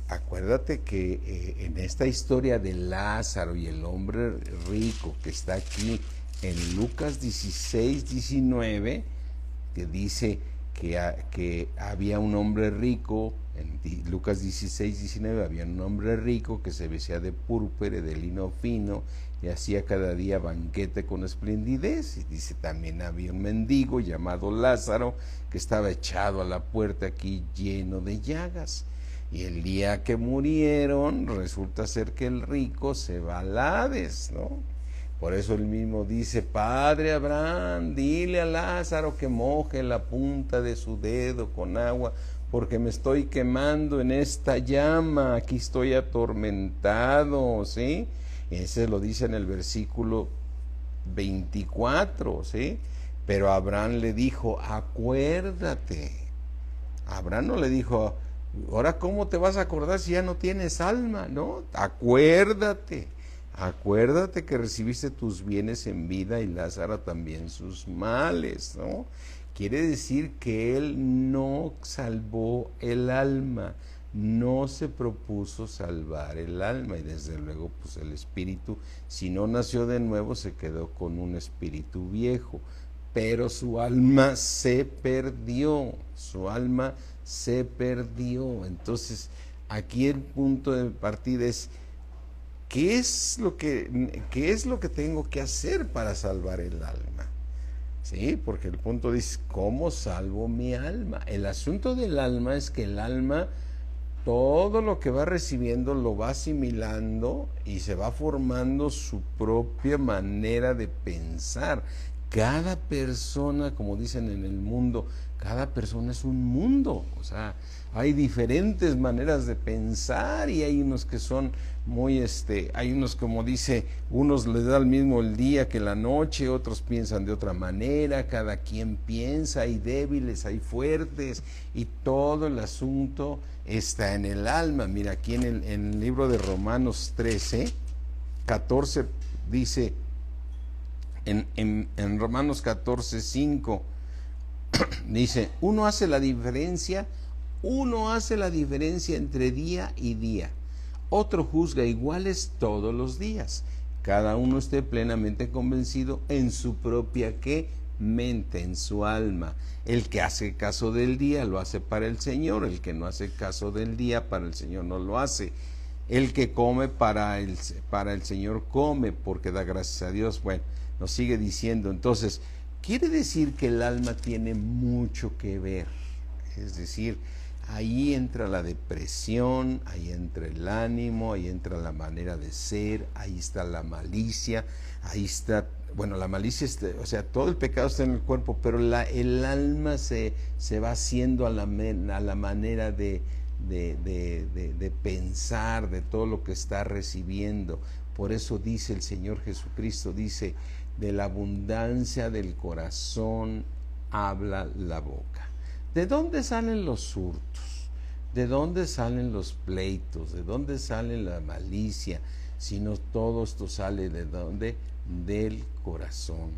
[SPEAKER 1] acuérdate que en esta historia de Lázaro y el hombre rico que está aquí en Lucas 16, 19, que dice que había un hombre rico, en Lucas 16, 19, había un hombre rico que se vestía de púrpura, de lino fino, y hacía cada día banquete con esplendidez. Y dice, también había un mendigo llamado Lázaro, que estaba echado a la puerta aquí lleno de llagas. Y el día que murieron, resulta ser que el rico se va al Hades, ¿no? Por eso él mismo dice, Padre Abraham, dile a Lázaro que moje la punta de su dedo con agua, porque me estoy quemando en esta llama, aquí estoy atormentado, ¿sí? Ese lo dice en el versículo 24, ¿sí? Pero Abraham le dijo, acuérdate. Abraham no le dijo, ahora ¿cómo te vas a acordar si ya no tienes alma? No, acuérdate. Acuérdate que recibiste tus bienes en vida y Lázaro también sus males, ¿no? Quiere decir que él no salvó el alma, no se propuso salvar el alma, y desde luego pues el espíritu, si no nació de nuevo, se quedó con un espíritu viejo, pero su alma se perdió, su alma se perdió. Entonces aquí el punto de partida es, ¿qué es lo que tengo que hacer para salvar el alma? Sí, porque el punto dice, ¿cómo salvo mi alma? El asunto del alma es que el alma, todo lo que va recibiendo lo va asimilando y se va formando su propia manera de pensar. Cada persona, como dicen en el mundo, cada persona es un mundo, o sea, hay diferentes maneras de pensar y hay unos que son muy, hay unos, como dice, unos les da el mismo el día que la noche, otros piensan de otra manera, cada quien piensa, hay débiles, hay fuertes, y todo el asunto está en el alma. Mira, aquí en el libro de Romanos 13, 14 dice, en Romanos 14, 5, dice, uno hace la diferencia entre día y día, otro juzga iguales todos los días, cada uno esté plenamente convencido en su propia ¿qué? Mente, en su alma. El que hace caso del día lo hace para el Señor, el que no hace caso del día para el Señor no lo hace. El que come para el Señor come, porque da gracias a Dios. Bueno, nos sigue diciendo, entonces, quiere decir que el alma tiene mucho que ver. Es decir, ahí entra la depresión, ahí entra el ánimo, ahí entra la manera de ser, ahí está la malicia, ahí está, bueno, la malicia, o sea, todo el pecado está en el cuerpo, pero el alma se va haciendo a la manera de pensar, de todo lo que está recibiendo. Por eso dice el Señor Jesucristo, dice, de la abundancia del corazón habla la boca. ¿De dónde salen los hurtos? ¿De dónde salen los pleitos? ¿De dónde sale la malicia? Si no, todo esto sale ¿de dónde? Del corazón.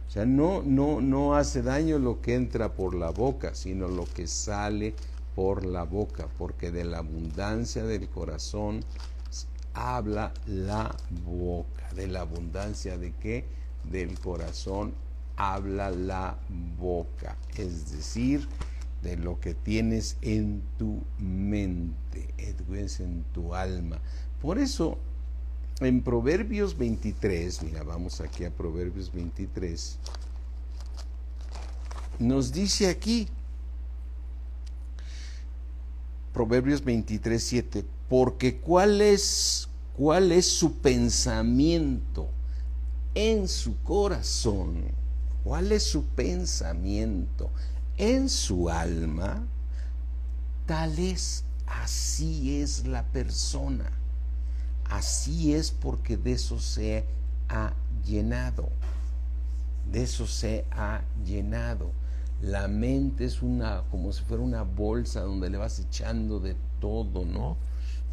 [SPEAKER 1] O sea, no hace daño lo que entra por la boca, sino lo que sale por la boca, porque de la abundancia del corazón habla la boca. ¿De la abundancia de qué? Del corazón habla la boca, es decir, de lo que tienes en tu mente, en tu alma. Por eso, en Proverbios 23, mira, vamos aquí a Proverbios 23, nos dice aquí, Proverbios 23, 7, porque ¿cuál es su pensamiento en su corazón? ¿Cuál es su pensamiento en su alma? Tal es, así es la persona. Así es porque de eso se ha llenado. De eso se ha llenado. La mente es como si fuera una bolsa donde le vas echando de todo, ¿no?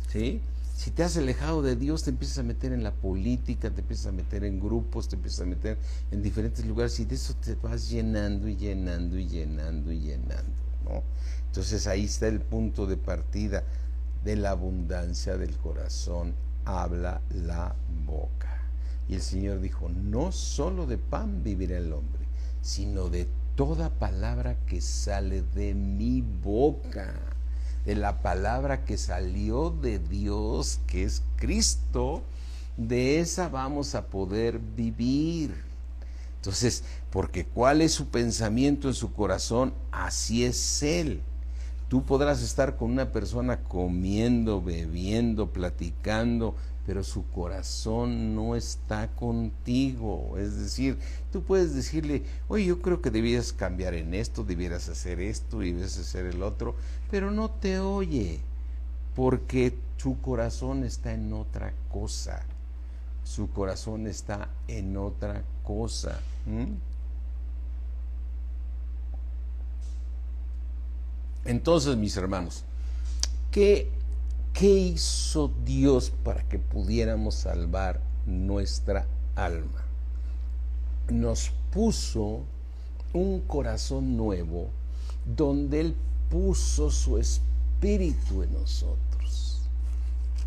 [SPEAKER 1] ¿Sí? Si te has alejado de Dios, te empiezas a meter en la política, te empiezas a meter en grupos, te empiezas a meter en diferentes lugares y de eso te vas llenando y llenando y llenando y llenando, ¿no? Entonces ahí está el punto de partida. De la abundancia del corazón habla la boca. Y el Señor dijo, no solo de pan vivirá el hombre, sino de toda palabra que sale de mi boca. De la palabra que salió de Dios, que es Cristo, de esa vamos a poder vivir. Entonces, porque ¿cuál es su pensamiento en su corazón? Así es Él. Tú podrás estar con una persona comiendo, bebiendo, platicando, pero su corazón no está contigo. Es decir, tú puedes decirle, oye, yo creo que debieras cambiar en esto, debieras hacer esto, debieras hacer el otro, pero no te oye, porque su corazón está en otra cosa. Su corazón está en otra cosa. Entonces, mis hermanos, ¿qué hizo Dios para que pudiéramos salvar nuestra alma? Nos puso un corazón nuevo donde Él puso su espíritu en nosotros.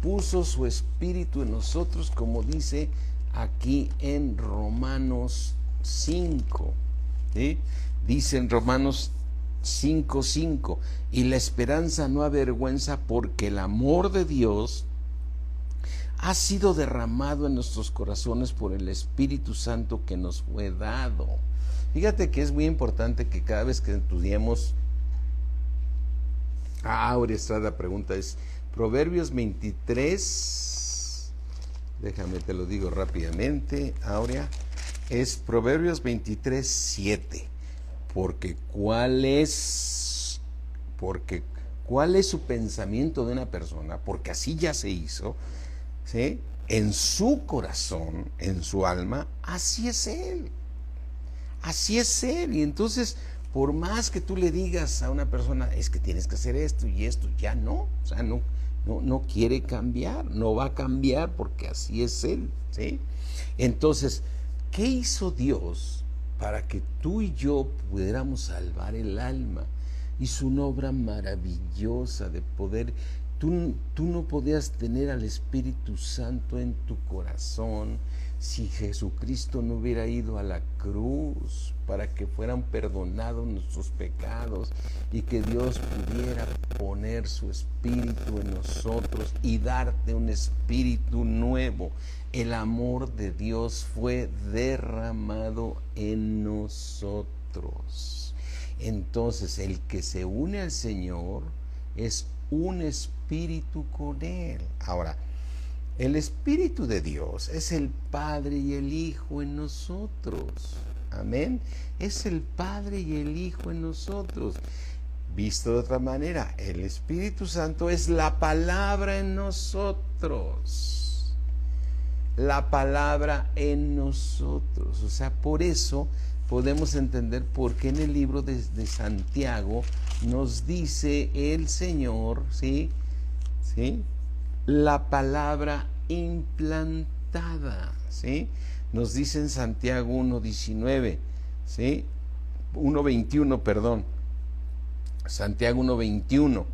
[SPEAKER 1] Puso su espíritu en nosotros, como dice aquí en Romanos 5. ¿Sí? Dice en Romanos 5:5, y la esperanza no avergüenza porque el amor de Dios ha sido derramado en nuestros corazones por el Espíritu Santo que nos fue dado. Fíjate que es muy importante que cada vez que estudiemos, Aurea Estrada pregunta, es Proverbios 23, déjame te lo digo rápidamente, Aurea, es Proverbios 23, 7. Porque ¿cuál es su pensamiento de una persona? Porque así ya se hizo, ¿sí? En su corazón, en su alma, así es Él. Así es Él. Y entonces, por más que tú le digas a una persona, es que tienes que hacer esto y esto, ya no. O sea, no quiere cambiar, no va a cambiar porque así es Él, ¿sí? Entonces, ¿qué hizo Dios para que tú y yo pudiéramos salvar el alma? Hizo una obra maravillosa de poder. Tú no podías tener al Espíritu Santo en tu corazón si Jesucristo no hubiera ido a la cruz para que fueran perdonados nuestros pecados y que Dios pudiera poner su Espíritu en nosotros y darte un espíritu nuevo. El amor de Dios fue derramado en nosotros. Entonces, el que se une al Señor es un espíritu con Él. Ahora, el Espíritu de Dios es el Padre y el Hijo en nosotros. Amén. Es el Padre y el Hijo en nosotros. Visto de otra manera, el Espíritu Santo es la palabra en nosotros. La palabra en nosotros. O sea, por eso podemos entender por qué en el libro de Santiago nos dice el Señor, ¿sí? ¿Sí? La palabra implantada, ¿sí? Nos dice en Santiago 1:19, ¿sí? 1:21, perdón. Santiago 1:21.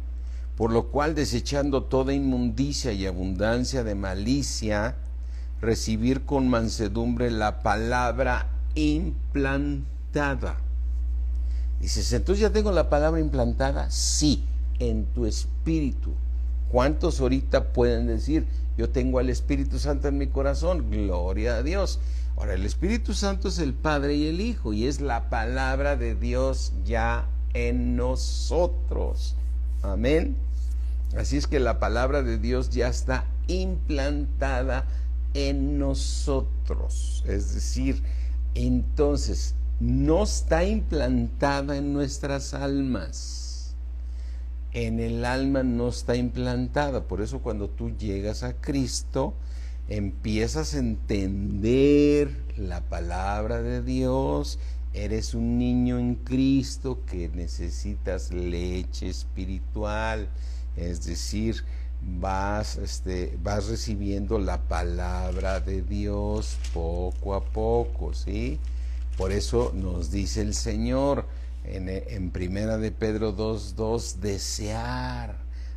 [SPEAKER 1] Por lo cual, desechando toda inmundicia y abundancia de malicia, recibir con mansedumbre la palabra implantada. Dices, entonces ya tengo la palabra implantada. Sí, en tu espíritu. ¿Cuántos ahorita pueden decir, yo tengo al Espíritu Santo en mi corazón? Gloria a Dios. Ahora, el Espíritu Santo es el Padre y el Hijo, y es la palabra de Dios ya en nosotros. Amén. Así es que la palabra de Dios ya está implantada en nosotros. Es decir, entonces, no está implantada en nuestras almas. En el alma no está implantada. Por eso cuando tú llegas a Cristo, empiezas a entender la palabra de Dios. Eres un niño en Cristo que necesitas leche espiritual. Es decir, vas recibiendo la palabra de Dios poco a poco, ¿sí? Por eso nos dice el Señor en Primera de Pedro 2:2,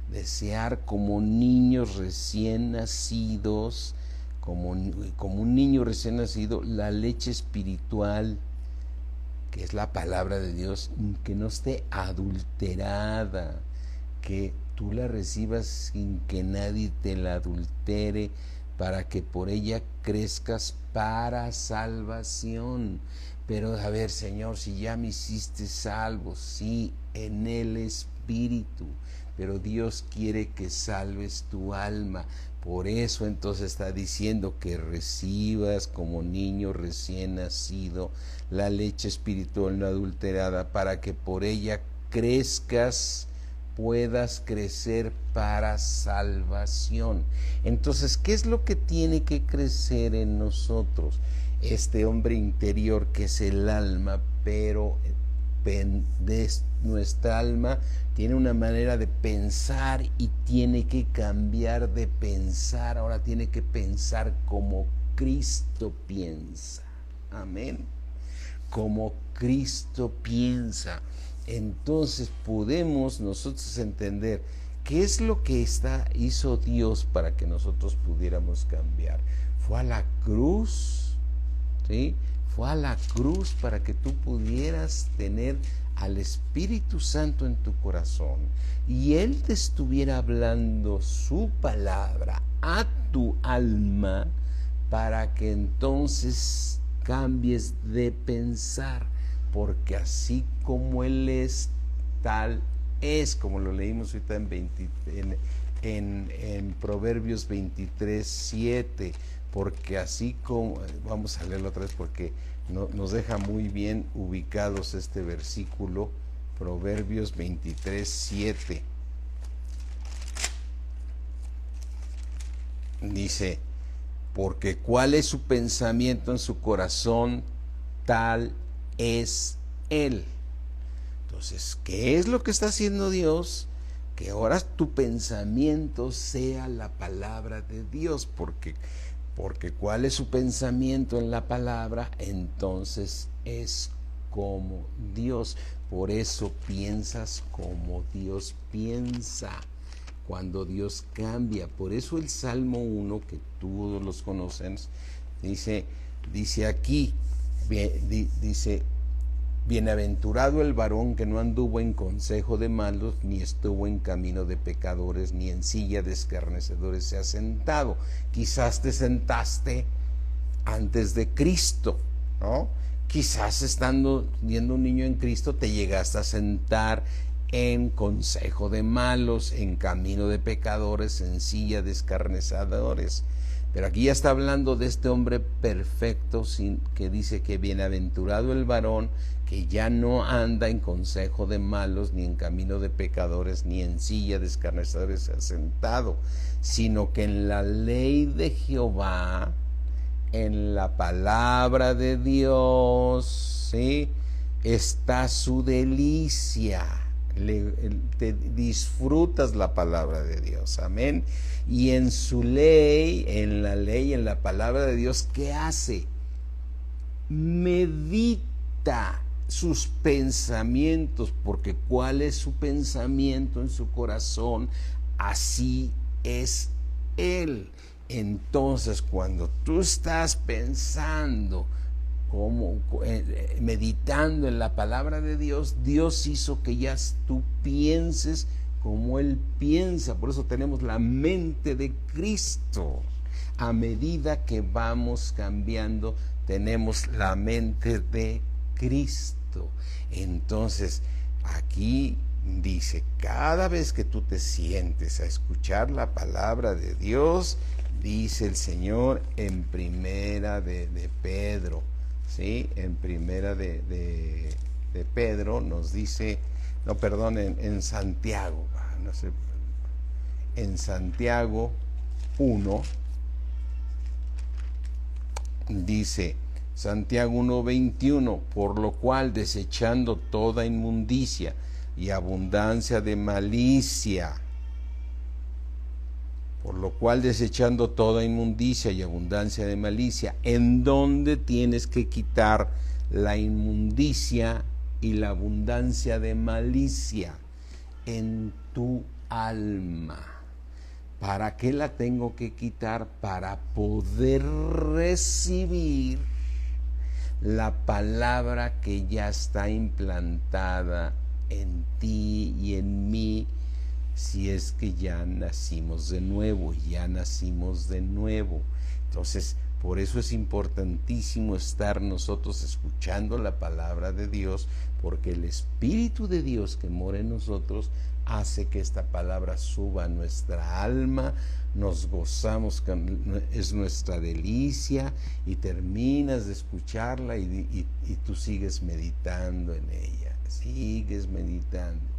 [SPEAKER 1] desear como niños recién nacidos, como un niño recién nacido, la leche espiritual, que es la palabra de Dios, que no esté adulterada, que tú la recibas sin que nadie te la adultere, para que por ella crezcas para salvación. Pero a ver, Señor, si ya me hiciste salvo, sí, en el Espíritu, pero Dios quiere que salves tu alma. Por eso entonces está diciendo que recibas como niño recién nacido la leche espiritual no adulterada, para que por ella crezcas, puedas crecer para salvación. Entonces, ¿qué es lo que tiene que crecer en nosotros? Este hombre interior que es el alma, pero de nuestra alma tiene una manera de pensar y tiene que cambiar de pensar. Ahora tiene que pensar como Cristo piensa. Amén. Como Cristo piensa. Entonces podemos nosotros entender qué es lo que hizo Dios para que nosotros pudiéramos cambiar. Fue a la cruz, ¿sí? Fue a la cruz para que tú pudieras tener al Espíritu Santo en tu corazón y Él te estuviera hablando su palabra a tu alma, para que entonces cambies de pensar, porque así como Él es, tal es, como lo leímos ahorita en Proverbios 23:7, porque así como, vamos a leerlo otra vez porque nos deja muy bien ubicados este versículo, Proverbios 23:7. Dice, porque cuál es su pensamiento en su corazón, tal es Él. Entonces, ¿qué es lo que está haciendo Dios? Que ahora tu pensamiento sea la palabra de Dios, porque cuál es su pensamiento en la palabra, entonces es como Dios. Por eso piensas como Dios piensa. Cuando Dios cambia, por eso el Salmo 1, que todos los conocen, dice aquí, dice, bienaventurado el varón que no anduvo en consejo de malos, ni estuvo en camino de pecadores, ni en silla de escarnecedores se ha sentado. Quizás te sentaste antes de Cristo, ¿no? Quizás viendo un niño en Cristo te llegaste a sentar en consejo de malos, en camino de pecadores, en silla de escarnecedores. Pero aquí ya está hablando de este hombre perfecto, que dice que bienaventurado el varón que ya no anda en consejo de malos, ni en camino de pecadores, ni en silla de escarnecedores asentado, sino que en la ley de Jehová, en la palabra de Dios, ¿sí?, está su delicia. Te disfrutas la palabra de Dios, amén. Y en su ley, en la palabra de Dios, ¿qué hace? Medita sus pensamientos, porque cuál es su pensamiento en su corazón, así es él. Entonces, cuando tú estás pensando, meditando en la palabra de Dios, Dios hizo que ya tú pienses como Él piensa. Por eso tenemos la mente de Cristo. A medida que vamos cambiando, tenemos la mente de Cristo. Entonces, aquí dice, cada vez que tú te sientes a escuchar la palabra de Dios, dice el Señor en primera de Pedro, ¿sí? En primera de Pedro nos dice, no, perdón, en Santiago, no sé, en Santiago 1, dice, Santiago 1:21, por lo cual desechando toda inmundicia y abundancia de malicia, por lo cual desechando toda inmundicia y abundancia de malicia, ¿en dónde tienes que quitar la inmundicia y la abundancia de malicia? En tu alma. ¿Para qué la tengo que quitar? Para poder recibir la palabra que ya está implantada en ti y en mí, si es que ya nacimos de nuevo, Entonces, por eso es importantísimo estar nosotros escuchando la palabra de Dios, porque el Espíritu de Dios que mora en nosotros hace que esta palabra suba a nuestra alma, nos gozamos, es nuestra delicia, y terminas de escucharla y tú sigues meditando en ella, sigues meditando.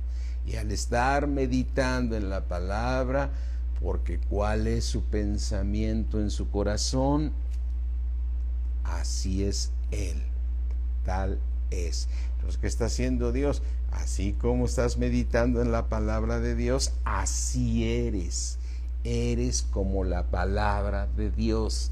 [SPEAKER 1] Y al estar meditando en la palabra, porque cuál es su pensamiento en su corazón, así es Él, tal es. Entonces, ¿qué está haciendo Dios? Así como estás meditando en la palabra de Dios, así eres. Eres como la palabra de Dios.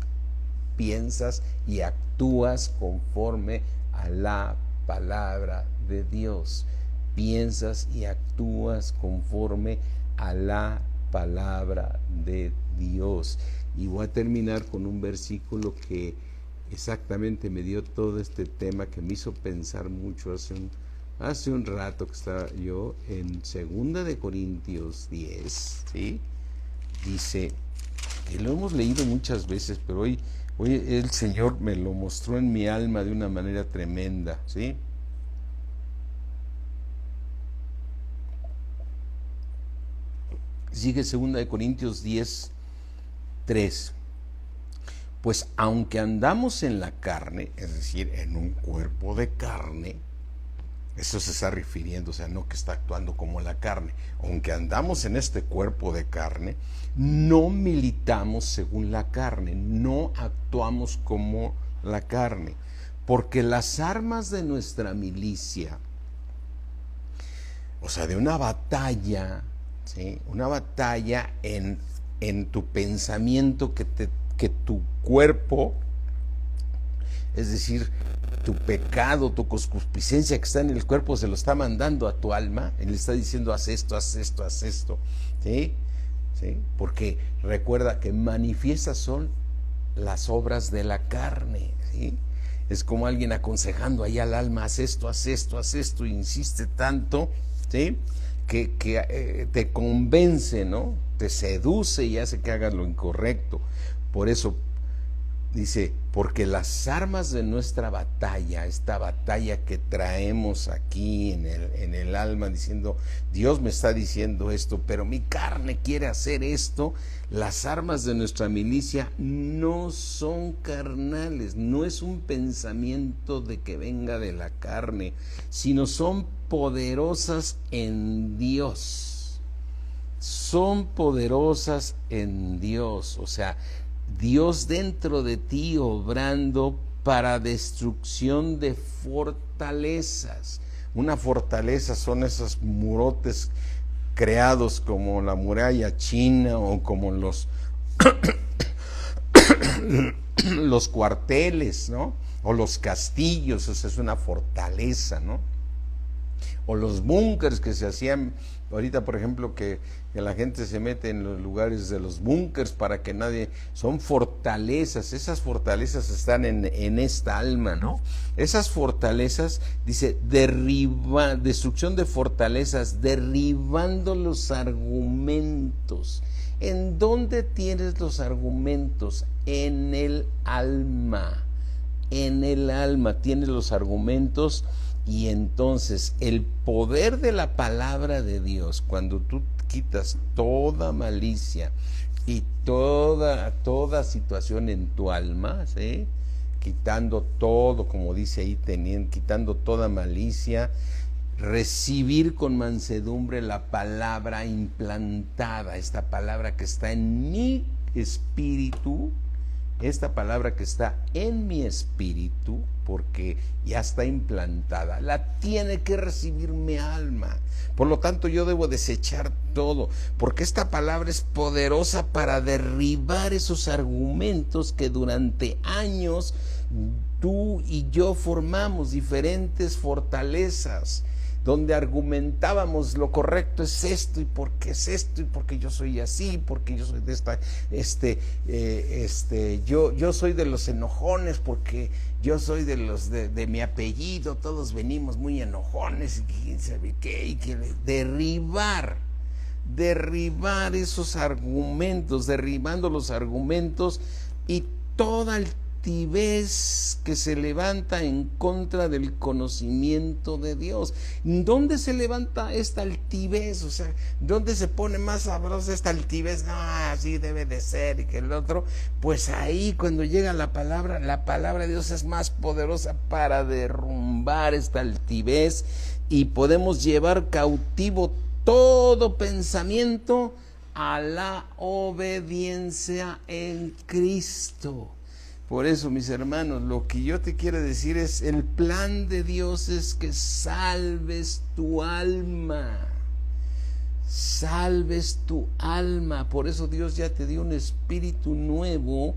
[SPEAKER 1] Piensas y actúas conforme a la palabra de Dios. Piensas y actúas conforme a la palabra de Dios. Y voy a terminar con un versículo que exactamente me dio todo este tema, que me hizo pensar mucho hace un rato, que estaba yo en 2 de Corintios 10, ¿sí? Dice, que lo hemos leído muchas veces, pero hoy el Señor me lo mostró en mi alma de una manera tremenda, ¿sí? Sigue 2 de Corintios 10, 3. Pues aunque andamos en la carne, es decir, en un cuerpo de carne, eso se está refiriendo, o sea, no que está actuando como la carne. Aunque andamos en este cuerpo de carne, no militamos según la carne, no actuamos como la carne, porque las armas de nuestra milicia, o sea, de una batalla, ¿sí? Una batalla en tu pensamiento, que tu cuerpo, es decir, tu pecado, tu concupiscencia que está en el cuerpo, se lo está mandando a tu alma, él le está diciendo, haz esto, haz esto, haz esto, ¿sí? ¿Sí? Porque recuerda que manifiestas son las obras de la carne, ¿sí? Es como alguien aconsejando ahí al alma, haz esto, haz esto, haz esto, e insiste tanto, ¿sí? Que te convence, ¿no? Te seduce y hace que hagas lo incorrecto. Por eso Dice, porque las armas de nuestra batalla, esta batalla que traemos aquí en el alma, diciendo, Dios me está diciendo esto, pero mi carne quiere hacer esto. Las armas de nuestra milicia no son carnales, no es un pensamiento de que venga de la carne, sino son poderosas en Dios. Son poderosas en Dios, o sea, Dios dentro de ti obrando para destrucción de fortalezas. Una fortaleza son esos murotes creados como la muralla china o como los cuarteles, ¿no? O los castillos, esa es una fortaleza, ¿no? O los búnkers que se hacían ahorita, por ejemplo, que la gente se mete en los lugares de los búnkers para que nadie, son fortalezas, esas fortalezas están en esta alma, ¿no? Esas fortalezas, dice, destrucción de fortalezas, derribando los argumentos. ¿En dónde tienes los argumentos? En el alma. En el alma tienes los argumentos. Y entonces el poder de la palabra de Dios, cuando tú quitas toda malicia y toda situación en tu alma, ¿sí? Quitando todo, como dice ahí, quitando toda malicia, recibir con mansedumbre la palabra implantada, esta palabra que está en mi espíritu, esta palabra que está en mi espíritu, porque ya está implantada, la tiene que recibir mi alma. Por lo tanto, yo debo desechar todo, porque esta palabra es poderosa para derribar esos argumentos que durante años tú y yo formamos, diferentes fortalezas, donde argumentábamos lo correcto es esto, y por qué es esto, y porque yo soy así, porque yo soy de esta, yo soy de los enojones, porque yo soy de los de mi apellido, todos venimos muy enojones, y quién sabe qué, y que derribar esos argumentos, derribando los argumentos y toda altivez que se levanta en contra del conocimiento de Dios. ¿Dónde se levanta esta altivez? O sea, ¿dónde se pone más sabrosa esta altivez? No, así debe de ser, y que el otro, pues ahí cuando llega la palabra de Dios es más poderosa para derrumbar esta altivez, y podemos llevar cautivo todo pensamiento a la obediencia en Cristo. Por eso, mis hermanos, lo que yo te quiero decir es, el plan de Dios es que salves tu alma. Salves tu alma. Por eso Dios ya te dio un espíritu nuevo,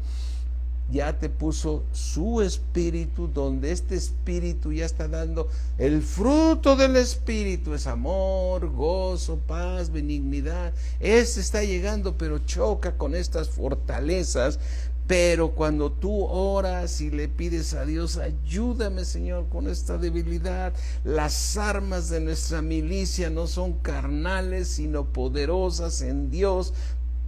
[SPEAKER 1] ya te puso su espíritu, donde este espíritu ya está dando el fruto del espíritu, es amor, gozo, paz, benignidad. Este está llegando, pero choca con estas fortalezas. Pero cuando tú oras y le pides a Dios, ayúdame, Señor, con esta debilidad, las armas de nuestra milicia no son carnales, sino poderosas en Dios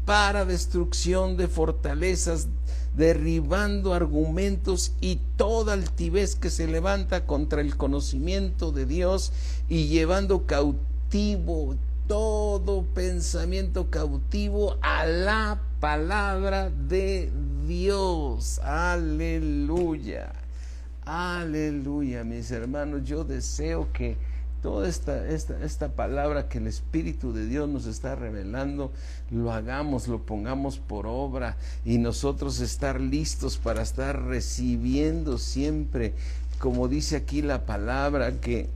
[SPEAKER 1] para destrucción de fortalezas, derribando argumentos y toda altivez que se levanta contra el conocimiento de Dios, y llevando cautivo todo pensamiento cautivo a la palabra de Dios. Aleluya, aleluya, mis hermanos. Yo deseo que toda esta palabra que el Espíritu de Dios nos está revelando, lo hagamos, lo pongamos por obra, y nosotros estar listos para estar recibiendo siempre, como dice aquí la palabra, que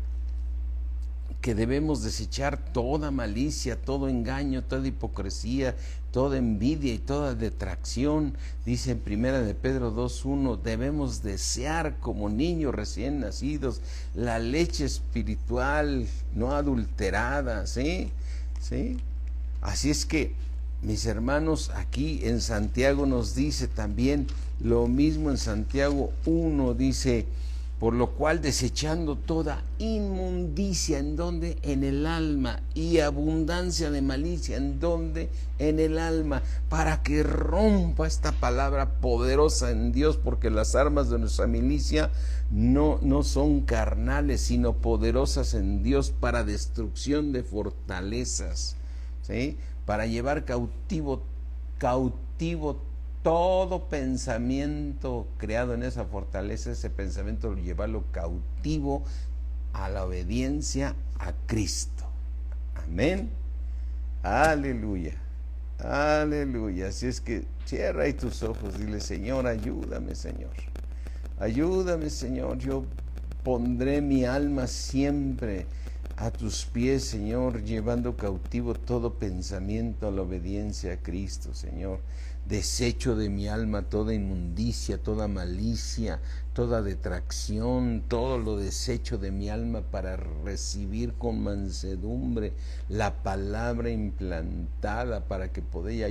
[SPEAKER 1] debemos desechar toda malicia, todo engaño, toda hipocresía, toda envidia y toda detracción. Dice en Primera de Pedro 2:1, debemos desear como niños recién nacidos la leche espiritual no adulterada, ¿sí? ¿Sí? Así es que, mis hermanos, aquí en Santiago nos dice también lo mismo. En Santiago 1 dice, Por lo cual, desechando toda inmundicia, ¿en dónde? En el alma, y abundancia de malicia, ¿en dónde? En el alma, para que rompa esta palabra poderosa en Dios, porque las armas de nuestra milicia no son carnales, sino poderosas en Dios para destrucción de fortalezas, ¿sí? Para llevar cautivo todo pensamiento creado en esa fortaleza, ese pensamiento llevarlo cautivo a la obediencia a Cristo. Amén. Aleluya. Aleluya. Así es que cierra ahí tus ojos, dile: Señor, ayúdame, Señor. Ayúdame, Señor. Yo pondré mi alma siempre a tus pies, Señor, llevando cautivo todo pensamiento a la obediencia a Cristo, Señor. Desecho de mi alma toda inmundicia, toda malicia, toda detracción, todo lo desecho de mi alma para recibir con mansedumbre la palabra implantada para que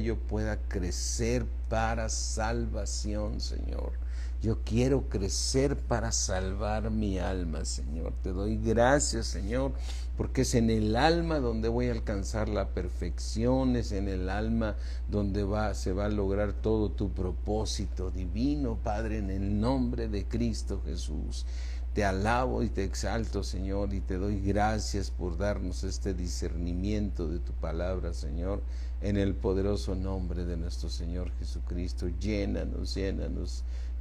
[SPEAKER 1] yo pueda crecer para salvación, Señor. Yo quiero crecer para salvar mi alma, Señor. Te doy gracias, Señor, porque es en el alma donde voy a alcanzar la perfección, es en el alma donde se va a lograr todo tu propósito divino, Padre, en el nombre de Cristo Jesús. Te alabo y te exalto, Señor, y te doy gracias por darnos este discernimiento de tu palabra, Señor, en el poderoso nombre de nuestro Señor Jesucristo. Llénanos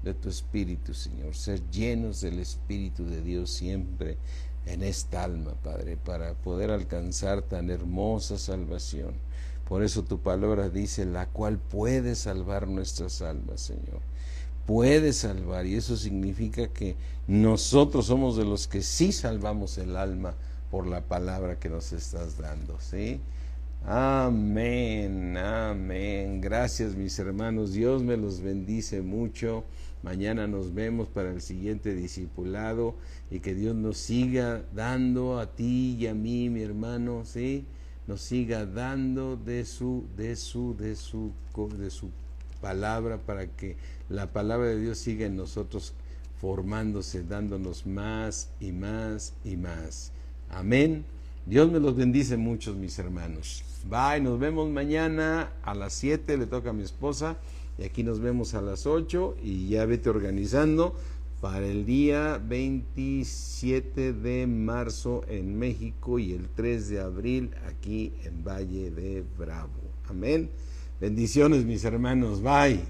[SPEAKER 1] de tu Espíritu, Señor, ser llenos del Espíritu de Dios siempre en esta alma, Padre, para poder alcanzar tan hermosa salvación. Por eso tu palabra dice: la cual puede salvar nuestras almas, Señor. Puede salvar, y eso significa que nosotros somos de los que sí salvamos el alma por la palabra que nos estás dando, ¿sí? Amén, amén. Gracias, mis hermanos. Dios me los bendice mucho. Mañana nos vemos para el siguiente discipulado, y que Dios nos siga dando a ti y a mí, mi hermano, ¿sí? Nos siga dando de su palabra, para que la palabra de Dios siga en nosotros formándose, dándonos más y más y más. Amén. Dios me los bendice mucho, mis hermanos. Bye, nos vemos mañana a las 7, le toca a mi esposa, y aquí nos vemos a las 8, y ya vete organizando para el día 27 de marzo en México y el 3 de abril aquí en Valle de Bravo. Amén. Bendiciones, mis hermanos. Bye.